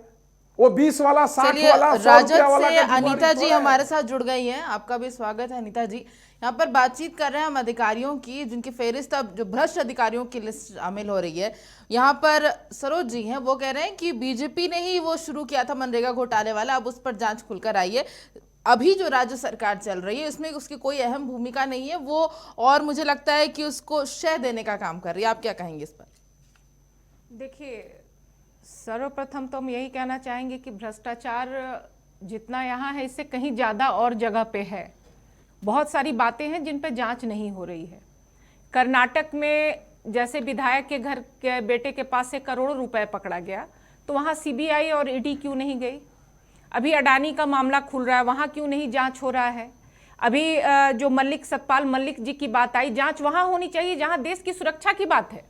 वो 20 वाला 60 वाला 100 रुपया वाला से अनीता जी हमारे साथ जुड़ गई हैं। आपका भी स्वागत है अनीता जी। यहाँ पर बातचीत कर रहे हैं हम अधिकारियों की जिनकी फेहरिस्त अब जो भ्रष्ट अधिकारियों की लिस्ट शामिल हो रही है। यहाँ पर सरोज जी हैं, वो कह रहे हैं कि बीजेपी ने ही वो शुरू किया था मनरेगा घोटाले वाला, अब उस पर जांच खुलकर आई है। अभी जो राज्य सरकार चल रही है इसमें उसकी कोई अहम भूमिका नहीं है वो, और मुझे लगता है कि उसको शय देने का काम कर रही है। आप क्या कहेंगे इस पर? देखिए, सर्वप्रथम तो हम यही कहना चाहेंगे कि भ्रष्टाचार जितना यहाँ है इससे कहीं ज़्यादा और जगह पे है। बहुत सारी बातें हैं जिन पे जांच नहीं हो रही है। कर्नाटक में जैसे विधायक के घर के बेटे के पास से करोड़ों रुपए पकड़ा गया, तो वहाँ सीबीआई और ईडी क्यों नहीं गई? अभी अडानी का मामला खुल रहा है, वहाँ क्यों नहीं जांच हो रहा है? अभी जो सतपाल मलिक जी की बात आई, जांच वहाँ होनी चाहिए जहाँ देश की सुरक्षा की बात है।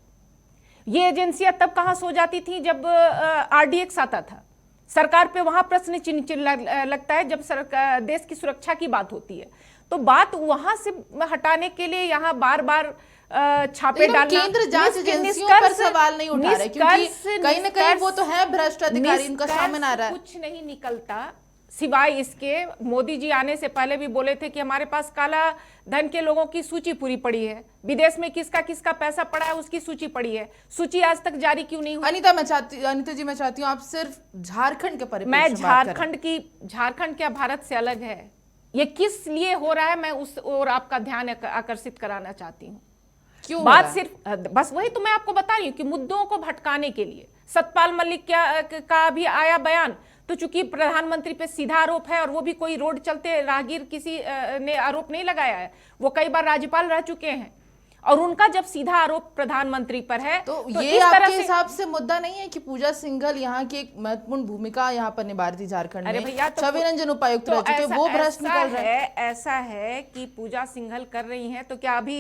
ये एजेंसियां तब कहां सो जाती थी जब आरडीएक्स आता था। सरकार पे वहां प्रश्न चिन्ह लगता है जब देश की सुरक्षा की बात होती है। तो बात वहां से हटाने के लिए यहाँ बार बार छापे डालना, केंद्र जांच एजेंसियों पर सवाल नहीं उठा रहे क्योंकि कहीं ना कहीं वो तो है भ्रष्ट अधिकारी, इनका सामने आ रहा है। कुछ नहीं निकलता सिवाय इसके। मोदी जी आने से पहले भी बोले थे कि हमारे पास काला धन के लोगों की सूची पूरी पड़ी है, विदेश में किसका किसका पैसा पड़ा है उसकी सूची पड़ी है। सूची आज तक जारी क्यों नहीं हुई? अनीता जी मैं चाहती हूँ आप सिर्फ झारखंड के परिप्रेक्ष्य में बात करें। झारखंड क्या भारत से अलग है? ये किस लिए हो रहा है मैं उस और आपका ध्यान आकर्षित कराना चाहती हूँ। क्यों बात सिर्फ बस वही तो मैं आपको बता रही हूँ कि मुद्दों को भटकाने के लिए। सतपाल मलिक का भी आया बयान, तो चूंकि प्रधानमंत्री पे सीधा आरोप है और वो भी कोई रोड चलते राहगीर किसी ने आरोप नहीं लगाया है, वो कई बार राज्यपाल रह चुके हैं और उनका जब सीधा आरोप प्रधानमंत्री पर है तो ये आपके हिसाब से मुद्दा नहीं है कि पूजा सिंघल यहाँ की एक महत्वपूर्ण भूमिका यहाँ पर निभा रही थी झारखंड में? भैया तो छवि रंजन उपायुक्त रह चुके, वो भ्रष्ट निकल रहे हैं। ऐसा है कि पूजा सिंघल कर रही हैं, तो क्या अभी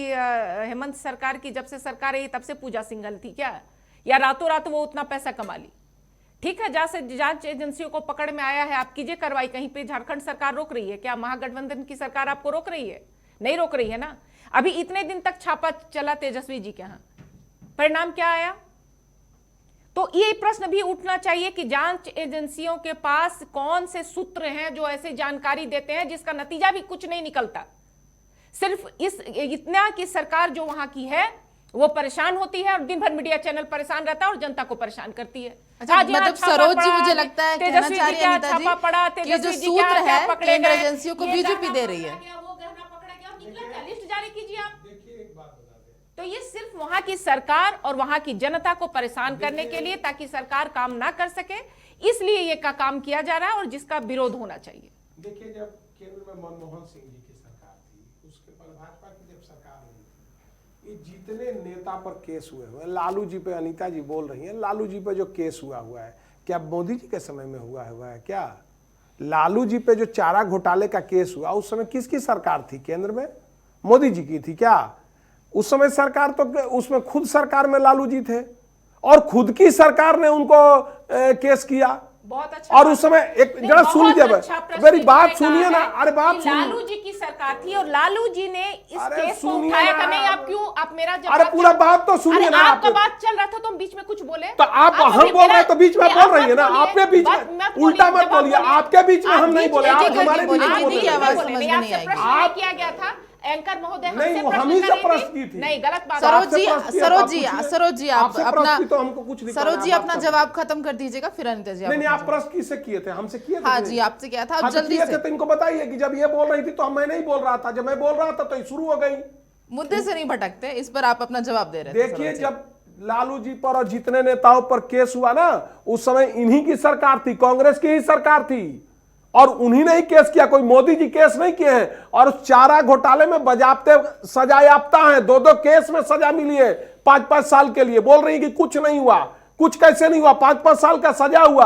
हेमंत सरकार की जब से सरकार आई तब से पूजा सिंघल थी क्या? या रातों रात वो उतना पैसा कमा ली? ठीक है, जहां से जांच एजेंसियों को पकड़ में आया है आप कीजिए कार्रवाई। कहीं पे झारखंड सरकार रोक रही है क्या? महागठबंधन की सरकार आपको रोक रही है? नहीं रोक रही है ना। अभी इतने दिन तक छापा चला तेजस्वी जी के यहाँ, परिणाम क्या आया? तो ये प्रश्न भी उठना चाहिए कि जांच एजेंसियों के पास कौन से सूत्र हैं जो ऐसे जानकारी देते हैं जिसका नतीजा भी कुछ नहीं निकलता। सिर्फ इतना कि सरकार जो वहां की है वो परेशान होती है और दिन भर मीडिया चैनल परेशान रहता है और जनता को परेशान करती है। मतलब सरोज जी मुझे लगता है कहना चाह रही है अनीता जी कि जो सूत्र है केंद्र एजेंसियों को बीजेपी दे रही है। लिस्ट जारी कीजिए आप। देखिए एक बात बता दें, तो ये सिर्फ वहां की सरकार और वहां की जनता को परेशान करने के लिए, ताकि सरकार काम ना कर सके, इसलिए ये का काम किया जा रहा है और जिसका विरोध होना चाहिए। देखिए, जब केंद्र में मनमोहन सिंह जी की सरकार थी, उसके बाद भाजपा की जब सरकार हुई, ये जितने नेता पर केस हुए लालू जी पे, अनीता जी बोल रही हैं लालू जी पे जो केस हुआ है, क्या मोदी जी के समय में हुआ है क्या? लालू जी पे जो चारा घोटाले का केस हुआ उस समय किसकी सरकार थी केंद्र में? मोदी जी की थी क्या? उस समय सरकार तो उसमें खुद सरकार में लालू जी थे और खुद की सरकार ने उनको केस किया। बहुत अच्छा। और उस समय एक जरा सुन लीजिए, मेरी बात सुनिए ना। अरे बात सुनिए। लालू जी की सरकार थी और लालू जी ने इस अरे केस को सुनिए उठाया ना। था। नहीं, आप क्यों, आप मेरा जवाब। अरे पूरा बात तो सुनिए ना। आपका बात चल रहा था तो हम बीच में कुछ बोले तो आप हम बोल रहे हैं तो बीच में बोल रही है ना। आपने बीच में उल्टा मत बोलिए। आपके बीच में हम नहीं बोले, आप हमारे बीच में बोल रहे हैं। आप किया गया था एंकर महोदय, नहीं, वो हम ही से प्रश्न की थी। नहीं, गलत बात। सरोज जी आप अपना तो हमको कुछ नहीं सरोज जी अपना जवाब खत्म कर दीजिएगा, फिर अनिता जी। नहीं, आप प्रश्न किससे किए थे? हमसे किए थे? हाँ जी, आपसे किया था। हाँ, आप जल्दी से तो इनको बताइए कि जब ये बोल रही थी तो मैं नहीं बोल रहा था, जब मैं बोल रहा था तो ये शुरू हो गई। मुद्दे से नहीं भटकते, इस पर आप अपना जवाब दे रहे थे। देखिए, जब लालू जी पर और जितने नेताओं पर केस हुआ ना, उस समय इन्हीं की सरकार थी, कांग्रेस की ही सरकार थी और उन्हीं ने ही केस किया। कोई मोदी जी केस नहीं किए हैं। और उस चारा घोटाले में बजाते सजा याफ्ता हैं, 2-2 केस में सजा मिली है 5-5 साल के लिए। बोल रही है कि कुछ नहीं हुआ। कुछ कैसे नहीं हुआ? 5-5 साल का सजा हुआ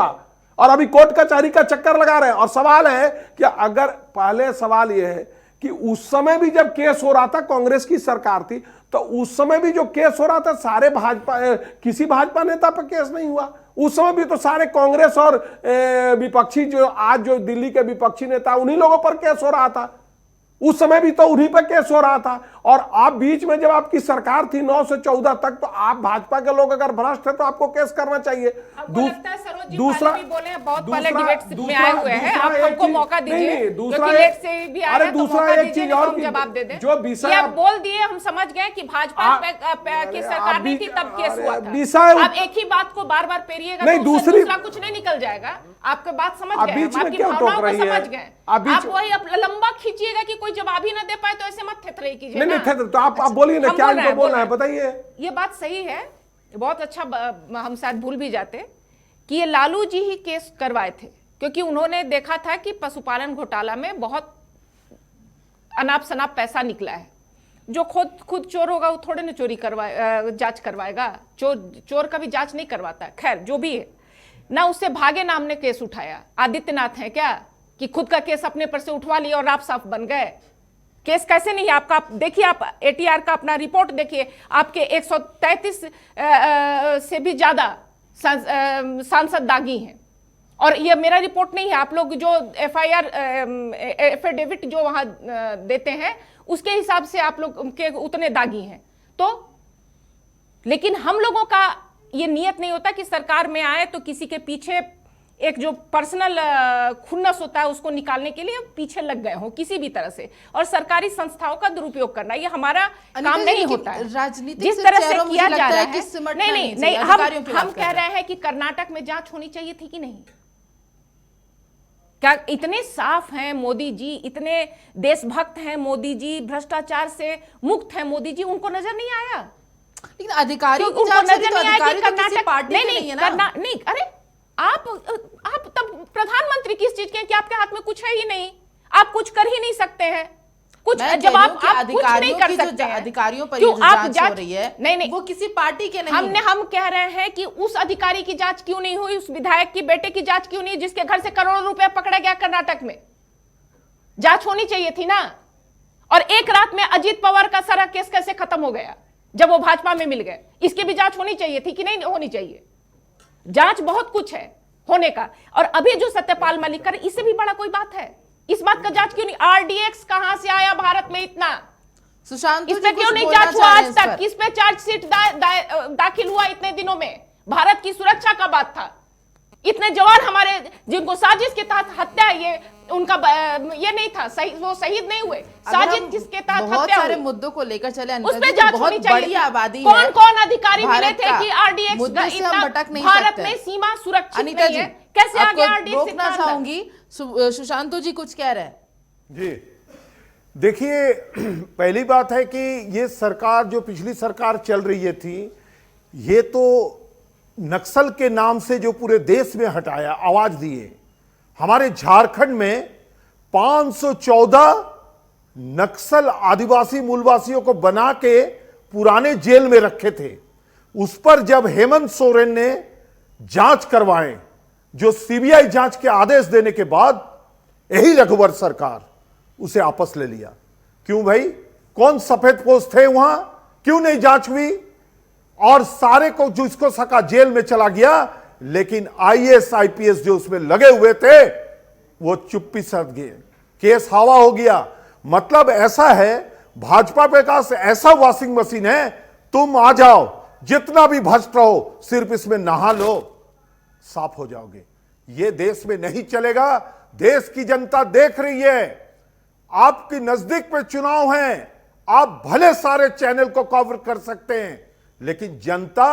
और अभी कोर्ट कचहरी का चक्कर लगा रहे हैं। और सवाल है कि अगर, पहले सवाल यह है कि उस समय भी जब केस हो रहा था, कांग्रेस की सरकार थी, तो उस समय भी जो केस हो रहा था सारे भाजपा, किसी भाजपा नेता पर केस नहीं हुआ। उस समय भी तो सारे कांग्रेस और विपक्षी, जो आज जो दिल्ली के विपक्षी नेता, उन्हीं लोगों पर केस हो रहा था। उस समय भी तो उन्हीं पर केस हो रहा था। और आप बीच में जब आपकी सरकार थी 9 से 14 तक, तो आप भाजपा के लोग अगर भ्रष्ट है तो आपको केस करना चाहिए। दूसरा बोले हैं, बहुत पहले डिबेट में आए हुए हैं, आप हमको मौका दीजिए। दूसरा लेट से भी आए हैं तो मौका दीजिए, नहीं तो हम जवाब दे दें। जो विषय आप बोल दिए, हम समझ गए कि भाजपा की सरकार नहीं थी तब केस हुआ था। आप एक ही बात को बार बार पेरिएगा नहीं, तो दूसरा कुछ नहीं निकल जाएगा। आपके बात समझ गए, आपकी भावनाओं को समझ गए। आप वही लंबा खींचिएगा कि कोई जवाब ही ना दे पाए, तो ऐसे मत थेथरे कीजिए। नहीं, तो आप बोलिए ना, क्या इनको बोलना है बताइए। ये बात सही है, बहुत अच्छा। हम शायद भूल भी जाते कि ये लालू जी ही केस करवाए थे, क्योंकि उन्होंने देखा था कि पशुपालन घोटाला में बहुत अनाप शनाप पैसा निकला है। जो खुद चोर होगा वो थोड़े ना चोरी जांच करवाएगा। चोर का भी जांच नहीं करवाता है। खैर, जो भी है ना, उससे भागे नाम ने केस उठाया। आदित्यनाथ है क्या कि खुद का केस अपने पर से उठवा लिया और आप साफ बन गए? केस कैसे नहीं है आपका? देखिए, आप एटीआर का अपना रिपोर्ट देखिए, आपके 133 से भी ज्यादा सांसद दागी हैं। और ये मेरा रिपोर्ट नहीं है, आप लोग जो एफआईआर एफिडेविट जो वहां देते हैं उसके हिसाब से आप लोग के उतने दागी हैं। तो लेकिन हम लोगों का ये नियत नहीं होता कि सरकार में आए तो किसी के पीछे एक जो पर्सनल खुन्नस होता है उसको निकालने के लिए पीछे लग गए हो किसी भी तरह से, और सरकारी संस्थाओं का दुरुपयोग करना, ये हमारा काम नहीं होता है। राजनीतिक जिस तरह से किया जा रहा है, नहीं, हम कह रहे हैं कि कर्नाटक में जांच होनी चाहिए थी कि नहीं? क्या इतने साफ हैं मोदी जी, इतने देशभक्त हैं मोदी जी, भ्रष्टाचार से मुक्त हैं मोदी जी, उनको नजर नहीं आया? लेकिन अधिकारियों उनको नजर नहीं आया कि कर्नाटक नहीं, अरे आप तब प्रधानमंत्री किस चीज के हैं कि आपके हाथ में कुछ है ही नहीं, आप कुछ कर ही नहीं सकते हैं। कुछ जब आप कुछ नहीं कर सकते हैं, अधिकारियों पर क्यों आप जांच हो रही है? नहीं, वो किसी पार्टी के नहीं। हम कह रहे हैं कि उस अधिकारी की जांच क्यों नहीं हुई, उस विधायक की बेटे की जांच क्यों नहीं, जिसके घर से करोड़ों रुपए पकड़ा गया कर्नाटक में? जांच होनी चाहिए थी ना। और एक रात में अजीत पवार का सारा केस कैसे खत्म हो गया जब वो भाजपा में मिल गए? इसकी भी जांच होनी चाहिए थी कि नहीं होनी चाहिए? जांच बहुत कुछ है होने का। और अभी जो सत्यपाल मलिक कर, इससे भी बड़ा कोई बात है? इस बात का जांच क्यों नहीं? आरडीएक्स कहां से आया भारत में इतना? सुशांत, इस पे क्यों नहीं जांच हुआ आज तक? किस पे चार्जशीट दाखिल हुआ इतने दिनों में? भारत की सुरक्षा का बात था। इतने जवान हमारे जिनको साजिश के तहत हत्या, ये उनका ये नहीं था, सही, वो शहीद नहीं हुए। साजिश किसके तहत हत्या? बहुत सारे मुद्दों को लेकर चले, उस पे जांच होनी चाहिए। बड़ी आबादी है। कौन अधिकारी मिले थे कि आरडीएक्स भारत में सीमा सुरक्षित नहीं है? कैसे आगे आरडीएक्स? रोकना चाहूंगी, सुशांतु जी कुछ कह रहे हैं। जी देखिए, पहली बात है कि ये सरकार जो पिछली सरकार चल रही थी, ये तो नक्सल के नाम से जो पूरे देश में हटाया, आवाज दिए। हमारे झारखंड में 514 नक्सल आदिवासी मूलवासियों को बना के पुराने जेल में रखे थे। उस पर जब हेमंत सोरेन ने जांच करवाए, जो सीबीआई जांच के आदेश देने के बाद, यही रघुवर सरकार उसे वापस ले लिया। क्यों भाई? कौन सफेदपोश थे वहां, क्यों नहीं जांच हुई? और सारे को जिसको सका जेल में चला गया, लेकिन आईएएस आईपीएस जो उसमें लगे हुए थे वो चुप्पी साध गए, केस हवा हो गया। मतलब ऐसा है, भाजपा पे का ऐसा वॉशिंग मशीन है, तुम आ जाओ, जितना भी भ्रष्ट रहो, सिर्फ इसमें नहा लो, साफ हो जाओगे। ये देश में नहीं चलेगा। देश की जनता देख रही है, आपकी नजदीक पे चुनाव हैं, आप भले सारे चैनल को कवर कर सकते हैं, लेकिन जनता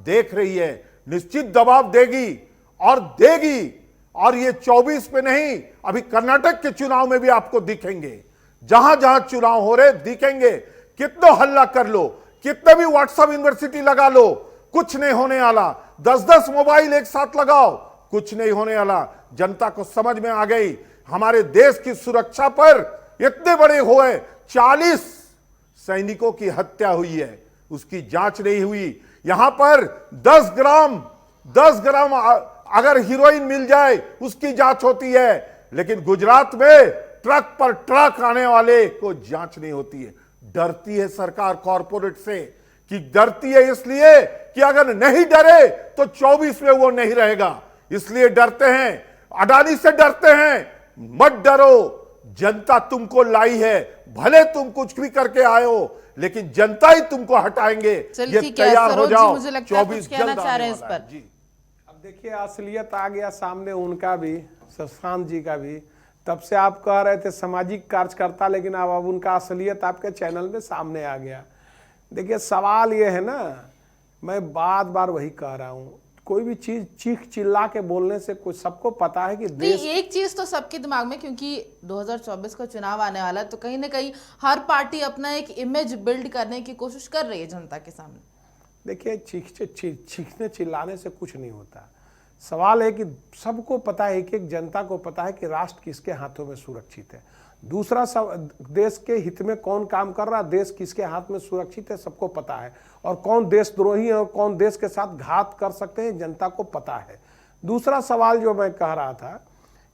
देख रही है, निश्चित दबाव देगी और देगी। और ये 24 पे नहीं, अभी कर्नाटक के चुनाव में भी आपको दिखेंगे, जहां जहां चुनाव हो रहे दिखेंगे। कितना हल्ला कर लो, कितने भी व्हाट्सएप यूनिवर्सिटी लगा लो, कुछ नहीं होने वाला। 10-10 मोबाइल एक साथ लगाओ, कुछ नहीं होने वाला। जनता को समझ में आ गई, हमारे देश की सुरक्षा पर इतने बड़े हुए 40 सैनिकों की हत्या हुई है, उसकी जांच नहीं हुई। यहां पर 10 ग्राम अगर हीरोइन मिल जाए उसकी जांच होती है, लेकिन गुजरात में ट्रक पर ट्रक आने वाले को जांच नहीं होती है। डरती है सरकार कॉरपोरेट से, कि डरती है इसलिए कि अगर नहीं डरे तो 24 में वो नहीं रहेगा, इसलिए डरते हैं। अडानी से डरते हैं, मत डरो, जनता तुमको लाई है, भले तुम कुछ भी करके आए हो, लेकिन जनता ही तुमको हटाएंगे। चलिए ये ठीक है, तैयार हो सरोज जी, जाओ, मुझे लगता है कुछ 24 कहना जल्द चाह रहे आने हैं इस वाला है। पर। जी अब देखिए, असलियत आ गया सामने उनका भी, शशांक जी का भी। तब से आप कह रहे थे सामाजिक कार्यकर्ता, लेकिन अब उनका असलियत आपके चैनल में सामने आ गया। देखिए, सवाल ये है ना, मैं बार बार वही कह रहा हूं, कोई भी चीज चीख चिल्ला के बोलने से कुछ, सबको पता है कि देश, नहीं, एक चीज तो सबके दिमाग में, क्योंकि 2024 का चुनाव आने वाला है, तो कहीं ना कहीं हर पार्टी अपना एक इमेज बिल्ड करने की कोशिश कर रही है जनता के सामने। देखिए, चीखने चिल्लाने से कुछ नहीं होता। सवाल है कि सबको पता है, एक जनता को पता है कि राष्ट्र किसके हाथों में सुरक्षित है। दूसरा, सब देश के हित में कौन काम कर रहा है, देश किसके हाथ में सुरक्षित है, सबको पता है। और कौन देशद्रोही है और कौन देश के साथ घात कर सकते हैं, जनता को पता है। दूसरा सवाल जो मैं कह रहा था,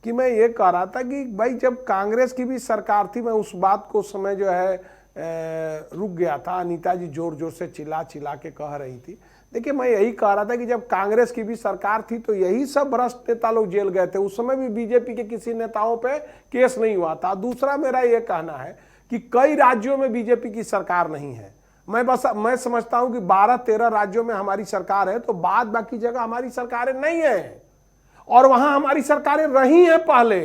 कि मैं ये कह रहा था कि भाई, जब कांग्रेस की भी सरकार थी, मैं उस बात को उस समय जो है रुक गया था। अनीता जी जोर जोर से चिल्ला चिल्ला के कह रही थी। देखिए, मैं यही कह रहा था कि जब कांग्रेस की भी सरकार थी तो यही सब भ्रष्ट नेता लोग जेल गए थे। उस समय भी बीजेपी के किसी नेताओं पे केस नहीं हुआ था। दूसरा, मेरा ये कहना है कि कई राज्यों में बीजेपी की सरकार नहीं है। मैं समझता हूं कि 12-13 राज्यों में हमारी सरकार है, तो बाद बाकी जगह हमारी सरकारें नहीं है। और वहां हमारी सरकारें रही हैं पहले।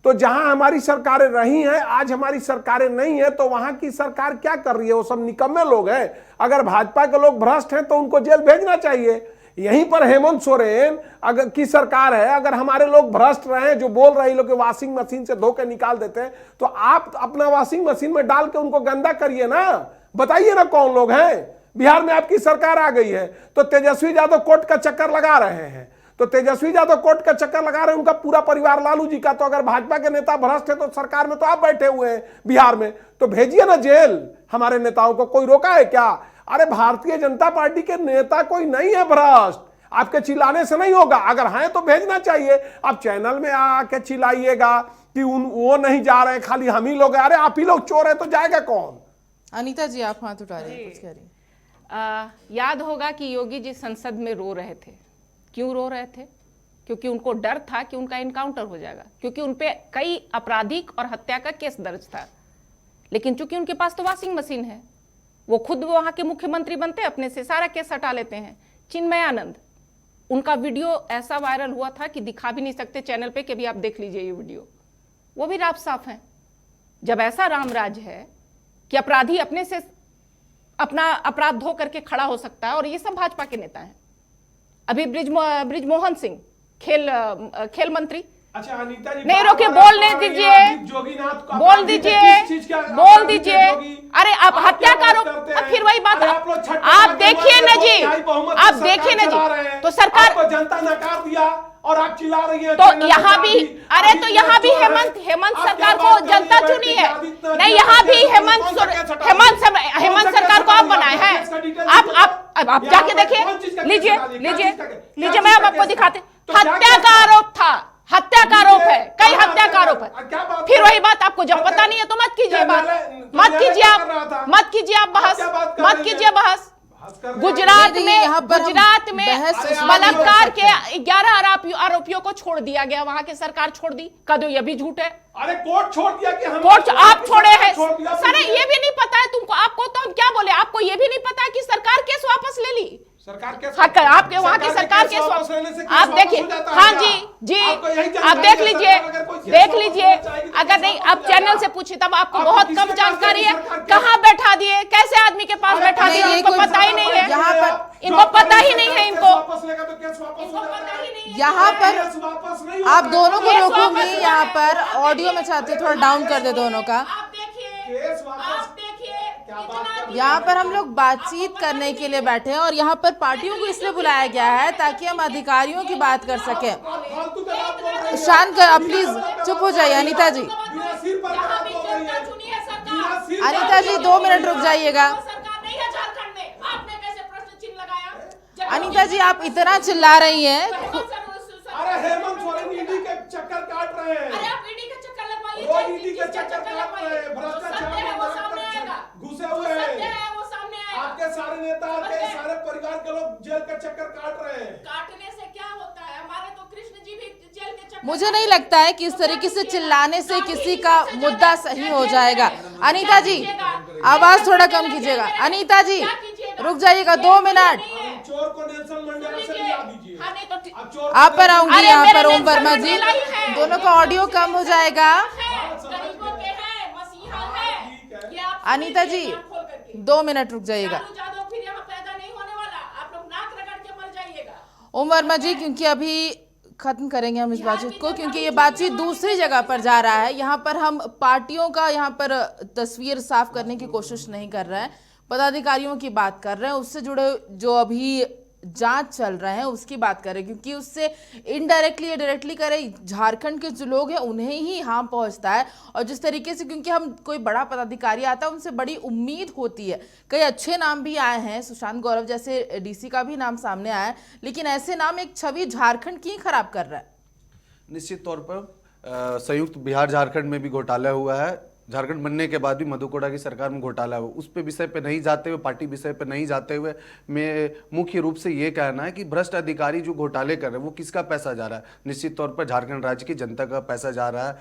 तो जहां हमारी सरकारें रही हैं, आज हमारी सरकारें नहीं है, तो वहां की सरकार क्या कर रही है? वो सब निकम्मे लोग हैं। अगर भाजपा के लोग भ्रष्ट हैं तो उनको जेल भेजना चाहिए। यहीं पर हेमंत सोरेन अगर की सरकार है, अगर हमारे लोग भ्रष्ट रहे, जो बोल रहे लोग वॉशिंग मशीन से धो के निकाल देते हैं, तो आप अपना वॉशिंग मशीन में डाल के उनको गंदा करिए ना। बताइए ना कौन लोग हैं। बिहार में आपकी सरकार आ गई है तो तेजस्वी यादव कोर्ट का चक्कर लगा रहे हैं, तो तेजस्वी यादव कोर्ट का चक्कर लगा रहे हैं, उनका पूरा परिवार लालू जी का। तो अगर भाजपा के नेता भ्रष्ट है तो सरकार में तो आप बैठे हुए हैं बिहार में, तो भेजिए ना जेल हमारे नेताओं को। कोई रोका है क्या? अरे, भारतीय जनता पार्टी के नेता कोई नहीं है भ्रष्ट। आपके चिल्लाने से नहीं होगा, अगर हैं तो भेजना चाहिए। आप चैनल में आके चिल्लाइएगा कि वो नहीं जा रहे, खाली हम ही लोग। अरे, आप ही लोग चोर है तो जाएगा कौन? अनीता जी, आप हाथ उठा रही हैं, कुछ कह रही हैं। याद होगा कि योगी जी संसद में रो रहे थे। क्यों रो रहे थे? क्योंकि उनको डर था कि उनका इनकाउंटर हो जाएगा, क्योंकि उनपे कई आपराधिक और हत्या का केस दर्ज था। लेकिन चूंकि उनके पास तो वॉशिंग मशीन है, वो खुद वहां के मुख्यमंत्री बनते, अपने से सारा केस हटा लेते हैं। चिन्मय आनंद, उनका वीडियो ऐसा वायरल हुआ था कि दिखा भी नहीं सकते चैनल पे, कि भी आप देख लीजिए ये वीडियो, वो भी राफ साफ है। जब ऐसा रामराज है कि अपराधी अपने से अपना अपराध धो करके खड़ा हो सकता है, और ये सब भाजपा के नेता हैं। अभी ब्रिजमोहन सिंह खेल मंत्री, अच्छा अनीता जी, नहीं रोके, बोलने दीजिए, बोल दीजिए। अरे, आप हत्या का आरोप, फिर वही बात। आप देखिए ना जी, आप देखिए ना जी, तो सरकार, जनता नकार दिया और आप चिल्ला रही हैं। तो यहाँ भी, अरे तो यहाँ भी हेमंत सरकार को जनता चुनी है। नहीं, यहाँ भी हेमंत सरकार को आप बनाए हैं। आप जाके देखिए, लीजिए, मैं अब आपको दिखाते। हत्या का आरोप था, हत्या का आरोप है, कई हत्या का आरोप है। फिर वही बात, आपको जब पता नहीं है तो मत कीजिए क्या बात, न्यायालय- मत न्यायालय कीजिए क्या आप, कर रहा था? मत कीजिए आप बहस, क्या बात कर मत रही कीजिए हैं? बहस। बहस कर रहे हैं। गुजरात नहीं, में यहाँ पर हम गुजरात में बहस उसमें बलात्कार नहीं कर के 11 आरोपियों को छोड़ दिया गया, वहां की सरकार छोड़ दी, कह दो ये भी झूठ है। अरे कोर्ट छोड़ दिया कि हम कोर्ट आप छोड़े हैं छोड़ दिया सर, ये भी नहीं पता है तुमको, आपको तो हम क्या बोले, आपको ये भी नहीं पता है कि सरकार केस वापस ले ली। सरकार केस हाँ, आपके वहां की सरकार केस वापस लेने से केस आप वापस देखिए, हो जाता है हाँ क्या? जी जी, आपको यही आप जानकारी देख है, लीजिए, सरकार अगर कोई केस देख वापस लीजिए, लेना चाहेगी तो अगर केस नहीं वापस आप हो जाएगा। चैनल से पूछिए तब आपको आपको बहुत किसने कम कहा जानकारी कि है, सरकार क्या- कहाँ बैठा दिए, कैसे आदमी के पास अरे बैठा दिए, पता इनको कोई पता ही नहीं है, यहाँ पर इनको पता ही नहीं है, केस इनको वापस लेगा तो केस वापस इनको हो जाता पता ही है। नहीं है। यहाँ पर केस वापस नहीं आप होता है। दोनों को केस रोकूंगी, वापस यहाँ हुआ पर है। ऑडियो में चाहती हूँ थोड़ा डाउन कर दे दोनों का। आप देखिए, केस वापस- आप देखिए, क्या बात इतना कर रही हैं? यहाँ पर हम लोग बातचीत करने के लिए बैठे हैं और यहाँ पर पार्टियों को इसलिए बुलाया गया है ताकि हम अधिकारियों की बात कर सकें। फालतू के बात बोल रही हैं। शांत कर, आप प्लीज चुप हो जाइए अनीता जी। बिना सिर पर यहाँ बात भी बोल रही जनता है। चुनी है सरकार। बिना सिर पर अनीता जी 2 मिनट रुक जाइएगा। सरकार नहीं है झारखंड में, आपने कैसे प्रश्न चिन्ह लगाया? जब अनीता जी आप इतना चिल्ला रही हैं, अरे हेमंत सोरेन ईडी के चक्कर काट रहे हैं। अरे आप ईडी का चक्कर लगवाइए, रोज चाहे ईडी के किसका चक्कर काट लगवाइए। रहे हैं। जो भ्रष्टाचार सत्य है में वो नरक सामने तक आएगा, घुसे जो हुए सत्य हैं। है वो सामने आएगा। आपके सारे नेता, आपके समझे? सारे परिवार के लोग जेल के चक्कर काट रहे हैं। काटने से क्या होता है, हमारे तो कृष्ण जी भी जेल के चक्कर मुझे नहीं लगता है कि इस तरीके से चिल्लाने से किसी का मुद्दा सही हो जाएगा। अनीता जी आवाज थोड़ा कम कीजिएगा। अनीता जी रुक जाइएगा 2 मिनट। चोर को नेल्सन मंडेला से मिला दीजिए। हाँ, नहीं तो अब चोर आप पर आऊंगी अरे यहाँ मेरे पर ओम नेल्सन वर्मा जी, मंडेला ही है। दोनों का ऑडियो कम हो जाएगा। गरीबों के हैं, मसीहा है। ये आप अनीता जी सुनिए, नाक खोल करके। 2 मिनट रुक जाइएगा। लालू यादव फिर यहाँ पैदा नहीं होने वाला, आप लोग नाक रगड़ के मर जाइएगा। ओम वर्मा जी, क्योंकि अभी खत्म करेंगे हम इस बातचीत को, क्योंकि ये बातचीत दूसरी जगह पर जा रहा है। यहाँ पर हम पार्टियों का यहाँ पर तस्वीर साफ करने की कोशिश नहीं कर रहे हैं, पदाधिकारियों की बात कर रहे हैं, उससे जुड़े जो अभी जांच चल रहे हैं उसकी बात करें, क्योंकि उससे इनडायरेक्टली या डायरेक्टली करें झारखंड के जो लोग हैं उन्हें ही हार्म पहुंचता है। और जिस तरीके से, क्योंकि हम कोई बड़ा पदाधिकारी आता है उनसे बड़ी उम्मीद होती है। कई अच्छे नाम भी आए हैं, सुशांत गौरव जैसे डीसी का भी नाम सामने आया है, लेकिन ऐसे नाम एक छवि झारखंड की खराब कर रहा है। निश्चित तौर पर संयुक्त बिहार झारखंड में भी घोटाला हुआ है, झारखंड बनने के बाद भी मधु कोड़ा की सरकार में घोटाला हुआ। उस पे विषय पे नहीं जाते हुए, पार्टी विषय पे नहीं जाते हुए, मैं मुख्य रूप से ये कहना है कि भ्रष्ट अधिकारी जो घोटाले कर रहे हैं वो किसका पैसा जा रहा है? निश्चित तौर पर झारखंड राज्य की जनता का पैसा जा रहा है।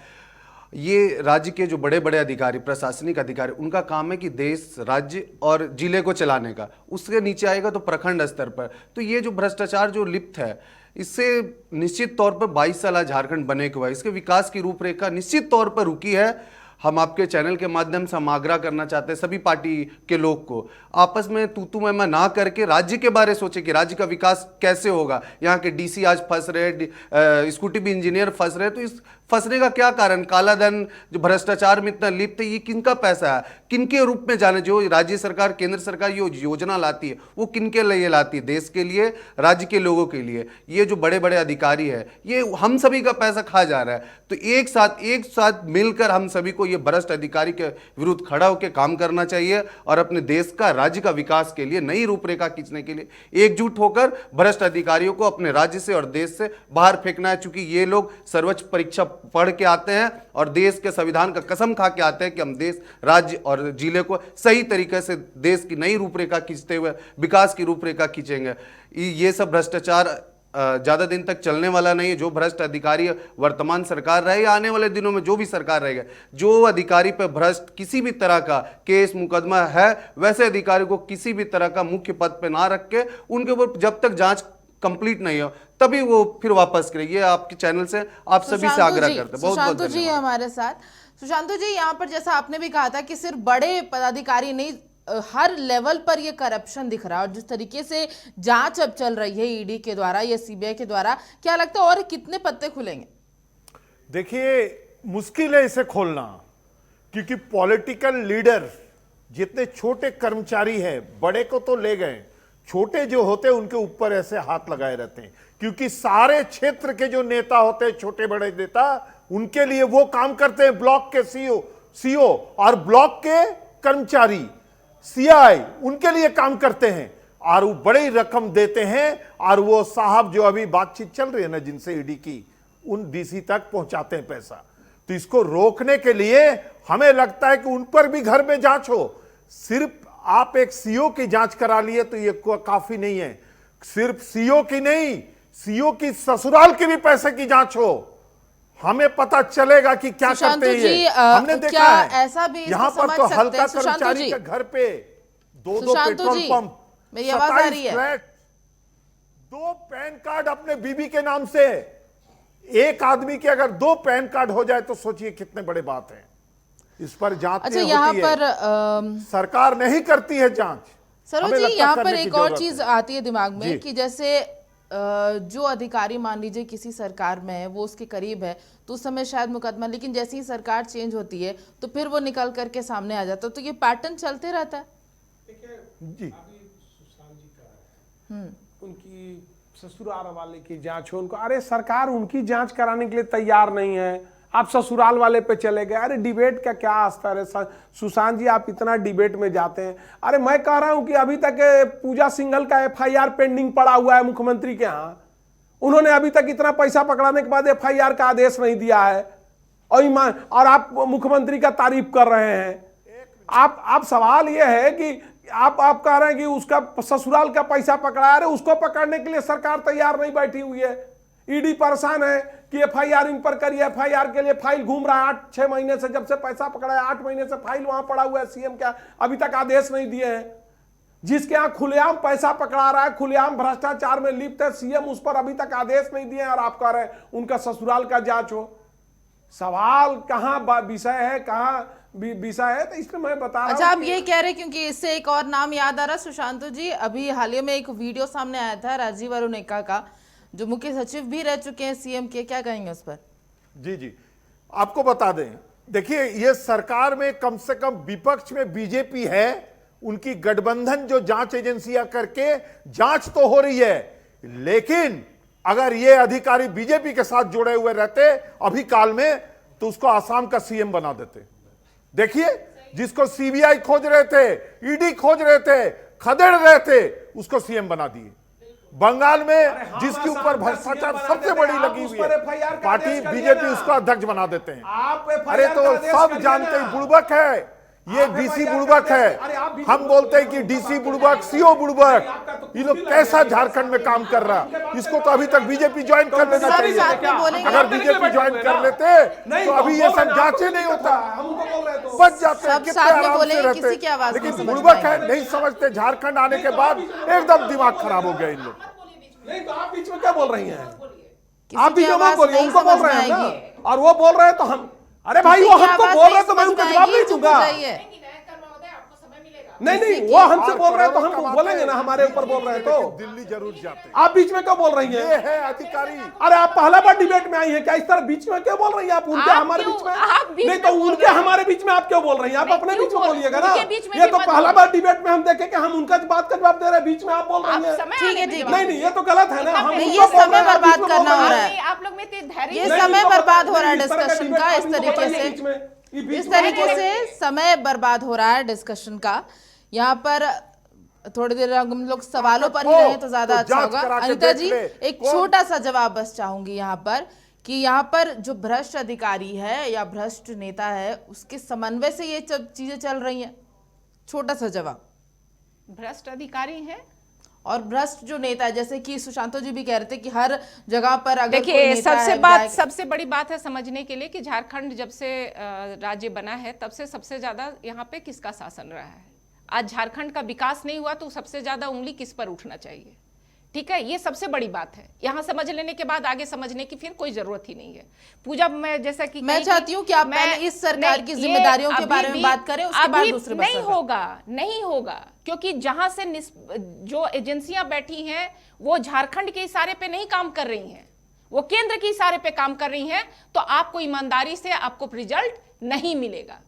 ये राज्य के जो बड़े बड़े अधिकारी, प्रशासनिक अधिकारी, उनका काम है कि देश, राज्य और जिले को चलाने का। उसके नीचे आएगा तो प्रखंड स्तर पर। तो ये जो भ्रष्टाचार जो लिप्त है, इससे निश्चित तौर पर 22 साल झारखंड बने के हुआ, इसके विकास की रूपरेखा निश्चित तौर पर रुकी है। हम आपके चैनल के माध्यम से हम आग्रह करना चाहते हैं सभी पार्टी के लोग को, आपस में तू मैं ना करके राज्य के बारे सोचे कि राज्य का विकास कैसे होगा। यहाँ के डीसी आज फंस रहे, स्कूटी भी इंजीनियर फंस रहे, तो इस फंसने का क्या कारण? काला धन जो भ्रष्टाचार में इतना लिप्त है, ये किनका पैसा है, किनके रूप में जाने? जो राज्य सरकार, केंद्र सरकार ये योजना लाती है वो किनके लिए लाती है? देश के लिए, राज्य के लोगों के लिए। ये जो बड़े बड़े अधिकारी है, ये हम सभी का पैसा खा जा रहा है। तो एक साथ मिलकर हम सभी को ये भ्रष्ट अधिकारी के विरुद्ध खड़ा होकर काम करना चाहिए और अपने देश का, राज्य का विकास के लिए, नई रूपरेखा खींचने के लिए एकजुट होकर भ्रष्ट अधिकारियों को अपने राज्य से और देश से बाहर फेंकना है। चूंकि ये लोग सर्वोच्च परीक्षा पढ़ के आते हैं और देश के संविधान का कसम खा के आते हैं कि हम देश, राज्य और जिले को सही तरीके से देश की नई रूपरेखा खींचते हुए विकास की रूपरेखा खींचेंगे। ये सब भ्रष्टाचार ज्यादा दिन तक चलने वाला नहीं है। जो भ्रष्ट अधिकारी वर्तमान सरकार रहे या आने वाले दिनों में जो भी सरकार रहेगा, जो अधिकारी पर भ्रष्ट किसी भी तरह का केस मुकदमा है, वैसे अधिकारी को किसी भी तरह का मुख्य पद पे ना रख के उनके ऊपर जब तक जांच कंप्लीट नहीं हो तभी वो फिर वापस करें। ये आपके चैनल से आप सभी से आग्रह करते हैं। बहुत बहुत सुशांतु जी धन्यवाद। हमारे साथ। सुशांतु जी, यहाँ पर जैसा आपने भी कहा था कि सिर्फ बड़े पदाधिकारी नहीं, हर लेवल पर ये करप्शन दिख रहा है। और जिस तरीके से जांच अब चल रही है ईडी के द्वारा या सीबीआई के द्वारा, क्या लगता है और कितने पत्ते खुलेंगे? देखिए, मुश्किल है इसे खोलना, क्योंकि पॉलिटिकल लीडर जितने छोटे कर्मचारी हैं, बड़े को तो ले गए, छोटे जो होते हैं उनके ऊपर ऐसे हाथ लगाए रहते हैं। क्योंकि सारे क्षेत्र के जो नेता होते हैं, छोटे बड़े नेता, उनके लिए वो काम करते हैं। ब्लॉक के सीओ और ब्लॉक के कर्मचारी, सीआई, उनके लिए काम करते हैं और वो बड़ी रकम देते हैं। और वो साहब जो अभी बातचीत चल रही है ना जिनसे ईडी की, उन डीसी तक पहुंचाते हैं पैसा। तो इसको रोकने के लिए हमें लगता है कि उन पर भी घर में जांच हो। सिर्फ आप एक सीओ की जांच करा लिए तो ये काफी नहीं है। सिर्फ सीओ की नहीं, सीओ की ससुराल की भी पैसे की जांच हो, हमें पता चलेगा कि क्या करते हैं ये। हमने देखा क्या है ऐसा भी यहां पर समझ तो सकते हल्का हैं सुशांतु कर्मचारी जी? के घर पे दो सुशांतु पेट्रोल जी, पंप, मेरी आवाज आ रही 27 है? फ्लैट, 2 पैन कार्ड अपने बीबी के नाम से। एक आदमी के अगर 2 पैन कार्ड हो जाए तो सोचिए कितने बड़े बात है। इस पर जांच अच्छा, नहीं यहाँ होती है। पर सरकार नहीं करती है जांच। सरोज हमें जी, लगता है यहाँ पर करने की एक और जरूरत चीज है। आती है दिमाग में जी। कि जैसे जो अधिकारी मान लीजिए किसी सरकार में है, वो उसके करीब है, तो उस समय शायद मुकदमा, लेकिन जैसे ही सरकार चेंज होती है तो फिर वो निकल करके सामने आ जाता है। तो ये पैटर्न चलते रहता है। अभी जी सुशांत जी का है, उनकी ससुराल वाले की जांच हो, उनको अरे सरकार उनकी जांच कराने के लिए तैयार नहीं है, आप ससुराल वाले पे चले गए। अरे डिबेट का क्या स्तर है सुशांत जी, आप इतना डिबेट में जाते हैं। अरे मैं कह रहा हूं कि अभी तक पूजा सिंघल का एफआईआर पेंडिंग पड़ा हुआ है मुख्यमंत्री के यहाँ। उन्होंने अभी तक इतना पैसा पकड़ाने के बाद एफआईआर का आदेश नहीं दिया है, और आप मुख्यमंत्री का तारीफ कर रहे हैं। आप सवाल यह है कि आप कह रहे हैं कि उसका ससुराल का पैसा पकड़ा रहे, उसको पकड़ने के लिए सरकार तैयार नहीं बैठी हुई है। ईडी परेशान है कि एफआईआर इन पर करिए, एफआईआर के लिए फाइल घूम रहा है 8-6 महीने से, जब से पैसा पकड़ा है 8 महीने से फाइल वहां पड़ा हुआ है सीएम का, अभी तक आदेश नहीं दिए हैं। जिसके यहाँ खुलेआम पैसा पकड़ा रहा है, खुलेआम भ्रष्टाचार में लिप्त है सीएम, उस पर अभी तक आदेश नहीं दिए और आप कह रहे हैं उनका ससुराल का जांच हो। सवाल कहाँ विषय है, कहाँ विषय है, तो इसलिए मैं बता रहा हूं। अच्छा, आप ये कह रहे हैं क्योंकि इससे एक और नाम याद आ रहा है सुशांतु जी, अभी हाल ही में एक वीडियो सामने आया था राजीव अरुणिका का, जो मुख्य सचिव भी रह चुके हैं सीएम के, क्या कहेंगे उस पर? जी आपको बता दें, देखिए ये सरकार में कम से कम विपक्ष में बीजेपी है, उनकी गठबंधन जो जांच एजेंसियां करके जांच तो हो रही है, लेकिन अगर ये अधिकारी बीजेपी के साथ जुड़े हुए रहते अभी काल में तो उसको आसाम का सीएम बना देते। देखिए जिसको सीबीआई खोज रहे थे, ईडी खोज रहे थे, खदेड़ रहे थे, उसको सीएम बना दिए। बंगाल में जिसके ऊपर भ्रष्टाचार सबसे बड़ी लगी हुई है, पार्टी बीजेपी उसको अध्यक्ष बना देते हैं। अरे तो सब जानते हैं बुड़बक है ये, डीसी बुड़बक है। हम बोलते हैं कि डीसी बुड़बक, सीओ बुड़बक। ये लोग कैसा झारखंड में काम कर रहा है, इसको तो अभी तक बीजेपी ज्वाइन कर लेना चाहिए। अगर बीजेपी ज्वाइन कर लेते तो अभी ये सब जांचे नहीं होता, बच जाते हैं, कितने आराम से रहते। लेकिन बुड़बक है, नहीं समझते। झारखंड आने के बाद एकदम दिमाग खराब हो गया इन लोग। नहीं तो आप बीच में क्या बोल रही हैं? की आप बीच में आवाज बोलिए, नहीं उनको बोल समझ रहे हैं में ना, आएगी। और वो बोल रहे हैं तो हम, अरे भाई वो हमको बोल रहे हैं तो मैं उनका जवाब नहीं दूंगा। नहीं वो हमसे बोल रहे हैं तो हम बोलेंगे ना, हमारे ऊपर बोल रहे हैं तो दिल्ली जरूर जाते हैं। आप बीच में क्यों बोल रही हैं? ये है अधिकारी। अरे आप पहला बार डिबेट में आई हैं क्या? इस तरह बीच में क्यों बोल रही हैं आप? उनके आप हमारे क्यों- बीच में आप बीच नहीं में तो बोल उनके रहे हैं। हमारे बीच में आप क्यों बोल रही हैं? आप मैं अपने क्यों बीच में बोल- बोलिएगा ना। उनके बीच में ये भी तो मत पहला बोलिए। बार डिबेट में हम देखे कि हम उनका बात का जवाब दे रहे हैं, बीच में आप बोल रही हैं। समय ठीक है, आने पे ठीक है। जवाब नहीं ये तो गलत है ना। हम नहीं, उनको ये बोल रहे समय हैं, आप बर्बाद बीच में बोल करना रहे हो हैं। रहा है। नहीं, आप लोग में तो धैर्य ये नहीं, समय तो बर्बाद हो रहा है इस तरह का डिस्कशन डिबेट का, आप इस इनको तरीके बताइए से बीच में, ये बीच इस में तरीके से समय बर्बाद हो रहा है डिस्कशन का। यहाँ पर थोड़ी देर हम लोग सवालों पर ही हो, रहे तो ज्यादा तो अच्छा जांच होगा। करा के अनिता देख जी, ले, एक कौन- छोटा सा जवाब बस चाहूंगी यहाँ पर कि यहाँ पर जो भ्रष्ट अधिकारी है या भ्रष्ट नेता है, उसके समन्वय से ये सब चीजें चल रही हैं। छोटा सा जवाब। भ्रष्ट अधिकारी हैं। और भ्रष्ट जो नेता है, जैसे कि सुशांतो जी भी कह रहे थे कि हर जगह पर अगर कोई देखिए, नेता है, विधायक- सबसे बड़ी बात है समझने के लिए कि झारखंड जब से राज्य बना है तब से सबसे ज्यादा यहाँ पे किसका शासन रहा है। आज झारखंड का विकास नहीं हुआ तो सबसे ज्यादा उंगली किस पर उठना चाहिए? ठीक है, ये सबसे बड़ी बात है। यहाँ समझ लेने के बाद आगे समझने की फिर कोई जरूरत ही नहीं है। पूजा, मैं जैसा कि मैं चाहती हूँ कि आप पहले इस सरकार की जिम्मेदारियों के बारे में बात करें, उसके बाद दूसरे पर नहीं होगा, क्योंकि जहां से जो एजेंसियां बैठी हैं वो झारखंड के इशारे पे नहीं काम कर रही हैं, वो केंद्र के इशारे पे काम कर रही हैं। तो आपको ईमानदारी से आपको रिजल्ट नहीं मिलेगा,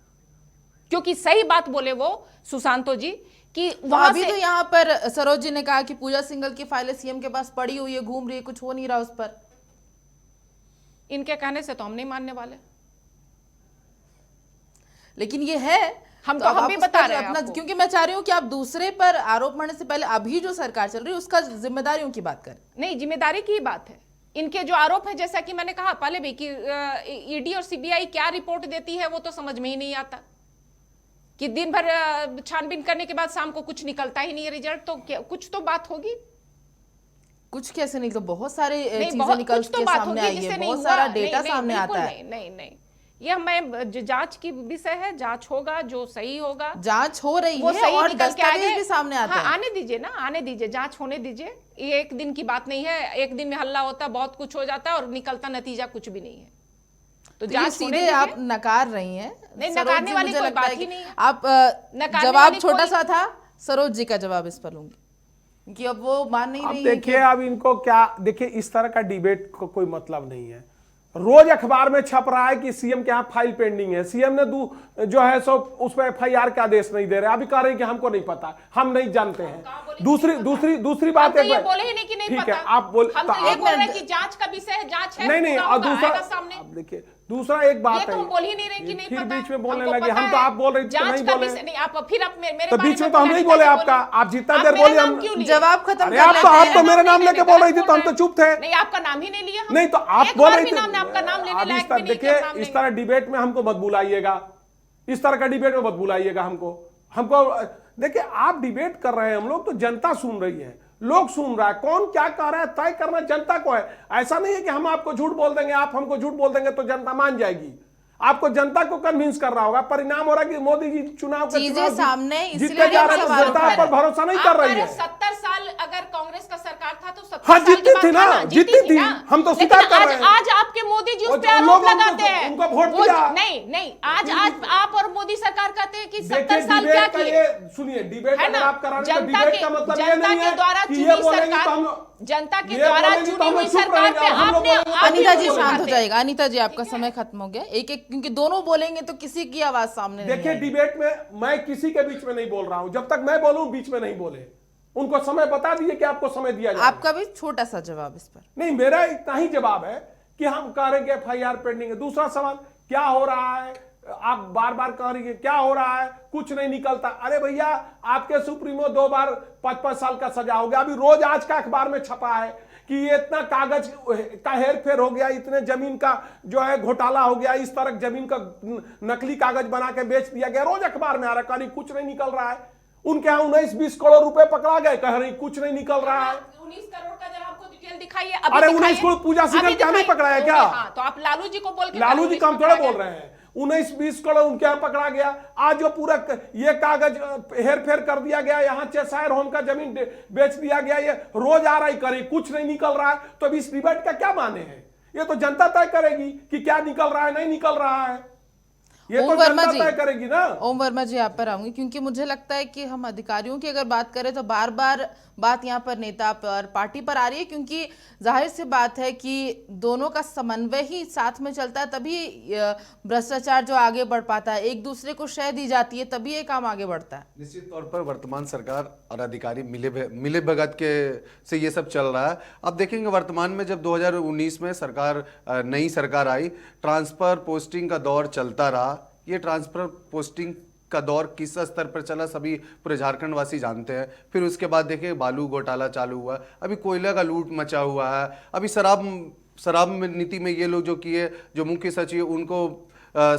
क्योंकि सही बात बोले वो सुशांतो जी कि वहां अभी से तो यहाँ पर सरोज जी ने कहा कि पूजा सिंघल की फाइलें सीएम के पास पड़ी हुई है, घूम रही है, कुछ हो नहीं रहा उस पर। इनके कहने से तो हम नहीं मानने वाले, लेकिन ये है हम तो तो अब हम आप भी उस बता पर रहे हैं अपना, आपको। क्योंकि मैं चाह रही हूँ कि आप दूसरे पर आरोप मरने से पहले अभी जो सरकार चल रही है उसका जिम्मेदारियों की बात करें। नहीं, जिम्मेदारी की बात है। इनके जो आरोप है, जैसा कि मैंने कहा पहले भी कि ईडी और सीबीआई क्या रिपोर्ट देती है वो तो समझ में ही नहीं आता, कि दिन भर छानबीन करने के बाद शाम को कुछ निकलता ही नहीं है रिजल्ट, तो क्या कुछ तो बात होगी। कुछ कैसे नहीं, तो बहुत सारे नहीं, चीजें बहुत निकल कुछ तो के बात सामने होगी आई है, जिससे नहीं बहुत हुआ। सारा नहीं, डेटा नहीं, सामने बिल्कुल आता है। नहीं, नहीं, नहीं, यह मैं जांच की विषय है, जांच होगा, जो सही होगा जांच हो रही वो है सही और निकल के दस्तावेज आएंगे। भी सामने आते हाँ, हैं। आने दीजिए ना, आने दीजिए, जांच होने दीजिए। ये एक दिन की बात नहीं है, एक दिन में हल्ला होता, बहुत कुछ हो जाता है और निकलता नतीजा कुछ भी नहीं है। तो तो ये जांच होने सीधे आप दीजिए। नकार रही हैं। नहीं, सरोज नकारने जी, वाली मुझे कोई लगता बात है ही कि नहीं है। आप नकारने जवाब वाली छोटा कोई- सा था, सरोज जी का जवाब इस पर लूंगी, कि अब वो मान नहीं अब रही है देखिए, अब इनको क्या, देखिए इस तरह का डिबेट को कोई मतलब नहीं है। रोज अखबार में छप रहा है कि सीएम के यहाँ फाइल पेंडिंग है, सीएम ने जो है सो उस पर एफआईआर का आदेश नहीं दे रहे, अभी कह रहे हैं कि हमको नहीं पता, हम नहीं जानते हैं। दूसरी बात हम तो है, ये बोले ही नहीं कि नहीं ठीक पता। है, आप बोल, हम तो ये बोल रहे हैं कि जांच का विषय है, जांच है, नहीं, पूरा और होगा, दूसरा, आएगा सामने। अब देखिए दूसरा एक बात ये तो है, हम बोल ही नहीं रहे कि नहीं फिर पता। बीच में बोलने हमको लगे, पता हम तो है। आप बोल रहे थे तो जांच नहीं का बोले, विषय नहीं, आप फिर आप मेरे तो बारे बीच में में तो हम बोले, नहीं अनिता बोले जी आपका, बोले। आप जितना आप देर मेरा बोले नाम हम क्यों लिए? जवाब खत्म अरे कर आप तो लेते हैं। तो मेरा नाम लेके बोल रही थी, तो हम तो चुप थे। नहीं, आपका नाम ही नहीं लिया हम। नहीं तो आप एक बोल बार रहे भी थे, नाम आपका नाम लेने आप लायक इस तरह भी नहीं कि देखिए, हम नाम इस लेंगे। तरह डिबेट में हमको मत बुलाइएगा, इस तरह का डिबेट में मत बुलाइएगा हमको देखिए, आप डिबेट कर रहे हैं, हम लोग तो जनता सुन रही है, लोग सुन रहा है, कौन क्या कह रहा है तय करना जनता को है। ऐसा नहीं है कि हम आपको झूठ बोल देंगे, आप हमको झूठ बोल देंगे तो जनता मान जाएगी। आपको जनता को कन्विंस कर रहा होगा। परिणाम हो रहा है कि मोदी जी चुनाव चीजें सामने इसलिए जीतते जा रहे हैं, सवाल जनता उठा पर भरोसा नहीं कर रही है। 70 साल अगर कांग्रेस का सरकार था तो 70 हाँ, साल के जीतती बाद थी ना, था जीतती थी, ना। हम तो लेकिन स्वीकार कर रहे हैं। आज आपके मोदी जी उस और पे आरोप लोग उनको- लगाते हैं। उनको वोट वो- दिया। नहीं, आज आप और मोदी सरकार कहते हैं कि 70 देखिए, साल क्या डिबेट का किए। ये सुनिए, डिबेट है अगर ना, आप करा रहे हैं तो जनता डिबेट के का मतलब ये जनता नहीं के है द्वारा कि चुनी ये बोलेंगे तो सरकार, हम जनता के ये द्वारा बोलेंगे तो चुनी हम हुई लोग चुप सरकार रहेंगे, पे हम लोग आपने बोलेंगे तो आप अनिता ही जी बोल शांत हो रहे थे। जाएगा। अनिता जी आपका समय खत्म हो गया। एक एक, क्योंकि दोनों बोलेंगे तो किसी की आवाज सामने नहीं देखिए, आएगी। डिबेट में मैं किसी के बीच में नहीं बोल रहा हूं, जब तक मैं बोलूं बीच में नहीं बोले। उनको समय बता दिए कि आपको समय दिया जाए। आपका भी छोटा सा जवाब इस पर। नहीं, मेरा इतना ही जवाब है कि हम कह रहे हैं कि एफआईआर पेंडिंग है। दूसरा सवाल, क्या हो रहा है, आप बार बार कह रही है क्या हो रहा है, कुछ नहीं निकलता। अरे भैया, आपके सुप्रीमो 2 बार 5-5 साल का सजा हो गया। अभी रोज आज का अखबार में छपा है कि ये इतना कागज का हेर फेर हो गया, इतने जमीन का जो है घोटाला हो गया, इस तरह जमीन का नकली कागज बना के बेच दिया गया। रोज अखबार में आ रहा है, कुछ नहीं निकल रहा है। उनके यहाँ 19-20 करोड़ रुपए पकड़ा गए, कह रही कुछ नहीं निकल रहा है। 19 करोड़ का जरा आपको डिटेल दिखाइए। अरे 19 करोड़ पूजा सीजन क्या नहीं पकड़ाया क्या? हाँ, तो आप लालू जी को बोल के लालू जी का हम थोड़े बोल रहे हैं। 19-20 करोड़ उनके यहाँ पकड़ा गया। आज जो पूरा ये कागज हेर फेर कर दिया गया, यहाँ चेसायर होम का जमीन बेच दिया गया, ये रोज आ रहा ही करे, कुछ नहीं निकल रहा है। तो अब इस डिबेट का क्या माने हैं? ये तो जनता तय करेगी कि क्या निकल रहा है, नहीं निकल रहा है। ये तो जनता तय करेगी ना। ओम वर्मा जी आप पर आऊंगी, क्योंकि मुझे लगता है कि हम अधिकारियों की अगर बात करें तो बार बार बात यहाँ पर नेता पर, पार्टी पर आ रही है, क्योंकि जाहिर सी बात है कि दोनों का समन्वय ही साथ में चलता है, तभी भ्रष्टाचार जो आगे बढ़ पाता है। एक दूसरे को शय दी जाती है तभी ये काम आगे बढ़ता है। निश्चित तौर पर वर्तमान सरकार और अधिकारी मिले भगत के से ये सब चल रहा है। अब देखेंगे वर्तमान में जब 2019 में नई सरकार आई, ट्रांसफर पोस्टिंग का दौर चलता रहा। ये ट्रांसफर पोस्टिंग का दौर किस स्तर पर चला सभी पूरे झारखंड वासी जानते हैं। फिर उसके बाद देखिए बालू घोटाला चालू हुआ, अभी कोयला का लूट मचा हुआ है, अभी शराब नीति में ये लोग जो किए, जो मुख्य सचिव उनको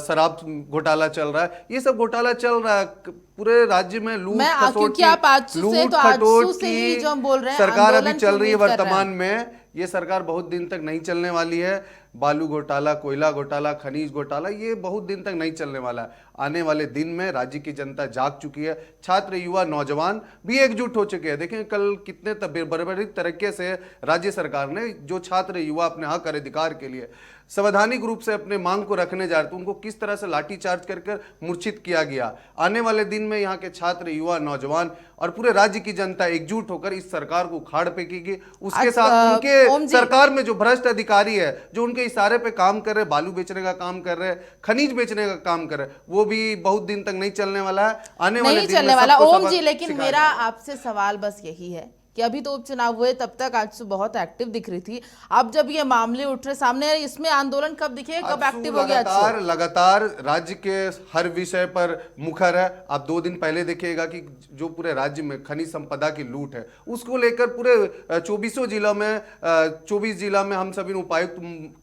शराब घोटाला चल रहा है। ये सब घोटाला चल रहा है पूरे राज्य में। लूट क्योंकि आप आजसू से, तो आजसू से ही जो हम बोल रहे हैं सरकार अभी आंदोलन चल रही है शुरू कर रहे हैं। वर्तमान में। ये सरकार बहुत दिन तक नहीं चलने वाली है। बालू घोटाला, कोयला घोटाला, खनिज घोटाला, ये बहुत दिन तक नहीं चलने वाला है। आने वाले दिन में राज्य की जनता जाग चुकी है। छात्र, युवा, नौजवान भी एकजुट हो चुके हैं। देखें कल कितने बर्बरिक तरीके से राज्य सरकार ने जो छात्र युवा अपने हक और अधिकार के लिए संवैधानिक रूप से अपने मांग को रखने जा रहे थे, उनको किस तरह से लाठीचार्ज कर मूर्छित किया गया। आने वाले दिन में यहाँ के छात्र, युवा, नौजवान और पूरे राज्य की जनता एकजुट होकर इस सरकार को उखाड़ फेंकेगी। उसके साथ उनके सरकार में जो भ्रष्ट अधिकारी है, जो उनके इशारे पे काम कर रहे, बालू बेचने का काम कर रहे, खनिज बेचने का काम कर रहे, वो भी बहुत दिन तक नहीं चलने वाला है। आने वाले दिन में ओम जी, लेकिन मेरा आपसे सवाल बस यही है कि कि अभी तो उपचुनाव हुए तब तक आजसू बहुत एक्टिव दिख रही थी, अब जब ये मामले उठ रहे सामने, इसमें आंदोलन कब दिखेगा, कब एक्टिव हो गया? लगातार राज्य के हर विषय पर मुखर है। आप 2 दिन पहले देखिएगा कि जो पूरे राज्य में खनिज संपदा की लूट है उसको लेकर पूरे 24 जिला में हम सभी उपायुक्त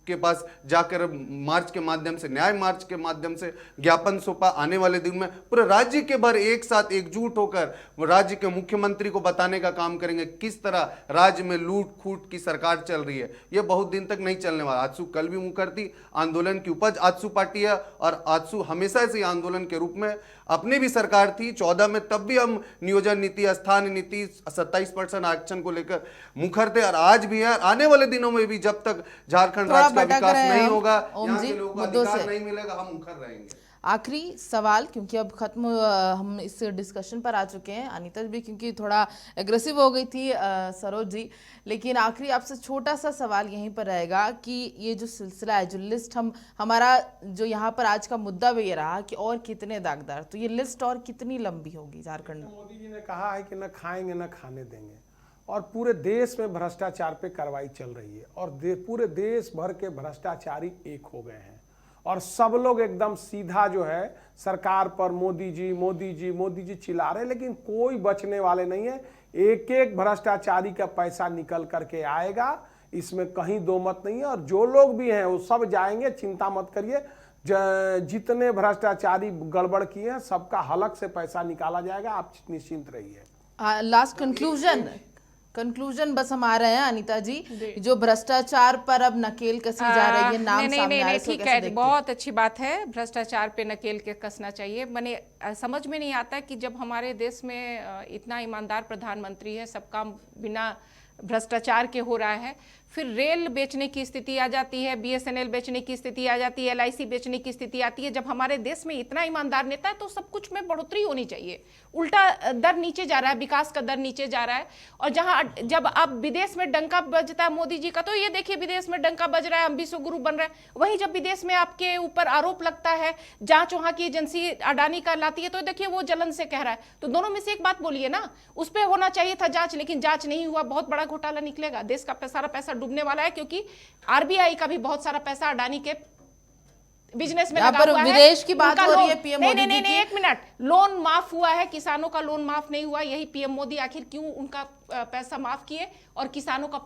के पास जाकर मार्च के माध्यम से, न्याय मार्च के माध्यम से ज्ञापन सौंपा। आने वाले दिन में पूरे राज्य के भर एक साथ एकजुट होकर राज्य के मुख्यमंत्री को बताने का काम करेंगे किस तरह राज्य में लूट खूट की सरकार चल रही है। यह बहुत दिन तक नहीं चलने वाला। आजसू कल भी मुकर थी, आंदोलन की उपज आजसू पार्टी है और आजसू हमेशा से आंदोलन के रूप में अपनी भी सरकार थी 14 में, तब भी हम नियोजन नीति, स्थानीय नीति, 27% आरक्षण को लेकर मुखर थे और आज भी है। आने वाले दिनों में भी जब तक झारखंड राज्य का विकास नहीं होगा, यहाँ के लोगों को अधिकार नहीं मिलेगा, हम मुखर रहेंगे। आखिरी सवाल, क्योंकि अब खत्म हम इस डिस्कशन पर आ चुके हैं, अनीता भी क्योंकि थोड़ा एग्रेसिव हो गई थी सरोज जी, लेकिन आखिरी आपसे छोटा सा सवाल यहीं पर रहेगा कि ये जो सिलसिला है, जो लिस्ट हमारा जो यहाँ पर आज का मुद्दा भी ये रहा कि और कितने दागदार, तो ये लिस्ट और कितनी लंबी होगी झारखंड में? मोदी जी ने कहा है कि न खाएंगे न खाने देंगे, और पूरे देश में भ्रष्टाचार पे कार्रवाई चल रही है और पूरे देश भर के भ्रष्टाचारी एक हो गए हैं और सब लोग एकदम सीधा जो है सरकार पर मोदी जी मोदी जी मोदी जी चिल्ला रहे, लेकिन कोई बचने वाले नहीं है। एक एक भ्रष्टाचारी का पैसा निकल करके आएगा, इसमें कहीं दो मत नहीं है। और जो लोग भी हैं वो सब जाएंगे, चिंता मत करिए। जितने भ्रष्टाचारी गड़बड़ किए हैं सबका हलक से पैसा निकाला जाएगा, आप निश्चिंत रहिए। लास्ट कंक्लूजन बस हम आ रहे हैं अनीता जी, जो भ्रष्टाचार पर अब नकेल कसी जा रही है, नाम सामने आ रहे हैं, ठीक है, बहुत अच्छी बात है, भ्रष्टाचार पे नकेल के कसना चाहिए। मैंने समझ में नहीं आता कि जब हमारे देश में इतना ईमानदार प्रधानमंत्री है, सब काम बिना भ्रष्टाचार के हो रहा है, फिर रेल बेचने की स्थिति आ जाती है, BSNL बेचने की स्थिति आ जाती है, LIC बेचने की स्थिति आती है। जब हमारे देश में इतना ईमानदार नेता है तो सब कुछ में बढ़ोतरी होनी चाहिए। उल्टा दर नीचे जा रहा है, विकास का दर नीचे जा रहा है। और जब अब विदेश में डंका बजता है मोदी जी का, तो ये देखिए विदेश में डंका बज रहा है, हम विश्वगुरु बन रहे हैं। वहीं जब विदेश में आपके ऊपर आरोप लगता है, जांच वहां की एजेंसी अडानी का लाती है, तो देखिए वो जलन से कह रहा है। तो दोनों में से एक बात बोलिए ना, उस पर होना चाहिए था जांच, लेकिन जांच नहीं हुआ। बहुत बड़ा घोटाला निकलेगा, देश का सारा पैसा डूबने वाला है, क्योंकि RBI का भी बहुत सारा पैसा अडानी के बिजनेस में लगा हुआ है। विदेश की बात हो रही है, पीएम मोदी जी नहीं, एक मिनट, लोन माफ हुआ है, किसानों का लोन माफ नहीं हुआ। यही पीएम मोदी आखिर क्यों उनका पैसा माफ किए और किसानों का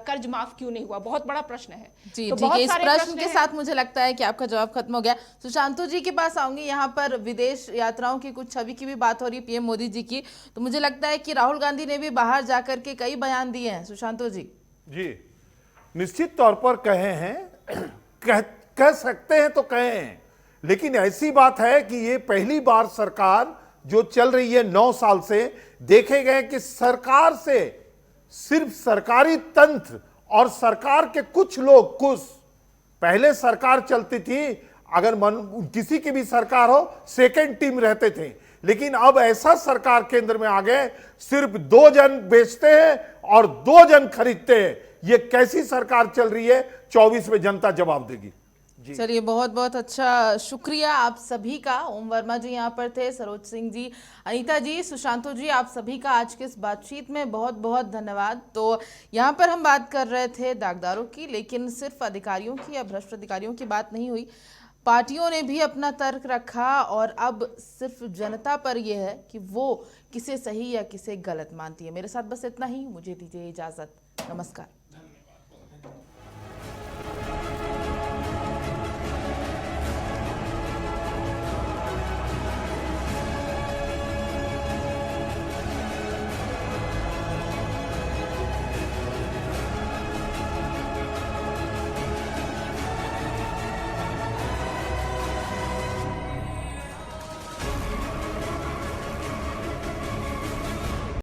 कर्ज माफ क्यों नहीं हुआ, बहुत बड़ा प्रश्न है। जी ठीक है, इस प्रश्न के साथ मुझे लगता है कि आपका जवाब खत्म हो गया। सुशांतु जी के पास आऊंगी। यहाँ पर विदेश यात्राओं की कुछ छवि की भी बात हो रही है पीएम मोदी जी की, तो मुझे लगता है कि राहुल गांधी ने भी बाहर जाकर के कई बयान दिए हैं। सुशांतु जी निश्चित तौर पर कहे हैं, कह सकते हैं तो कहे हैं, लेकिन ऐसी बात है कि ये पहली बार सरकार जो चल रही है 9 साल से, देखे गए कि सरकार से सिर्फ सरकारी तंत्र और सरकार के कुछ लोग, पहले सरकार चलती थी, अगर किसी की भी सरकार हो सेकंड टीम रहते थे, लेकिन अब ऐसा सरकार केंद्र में आ गए सिर्फ 2 जन बेचते हैं और 2 जन खरीदते हैं। ये कैसी सरकार चल रही है, 24 में जनता जवाब देगी। चलिए, बहुत बहुत अच्छा शुक्रिया आप सभी का। ओम वर्मा जी यहाँ पर थे, सरोज सिंह जी, अनीता जी, सुशांतु जी, आप सभी का आज के इस बातचीत में बहुत बहुत धन्यवाद। तो यहाँ पर हम बात कर रहे थे दागदारों की, लेकिन सिर्फ अधिकारियों की या भ्रष्ट अधिकारियों की बात नहीं हुई, पार्टियों ने भी अपना तर्क रखा और अब सिर्फ जनता पर यह है कि वो किसे सही या किसे गलत मानती है। मेरे साथ बस इतना ही, मुझे दीजिए इजाज़त, नमस्कार।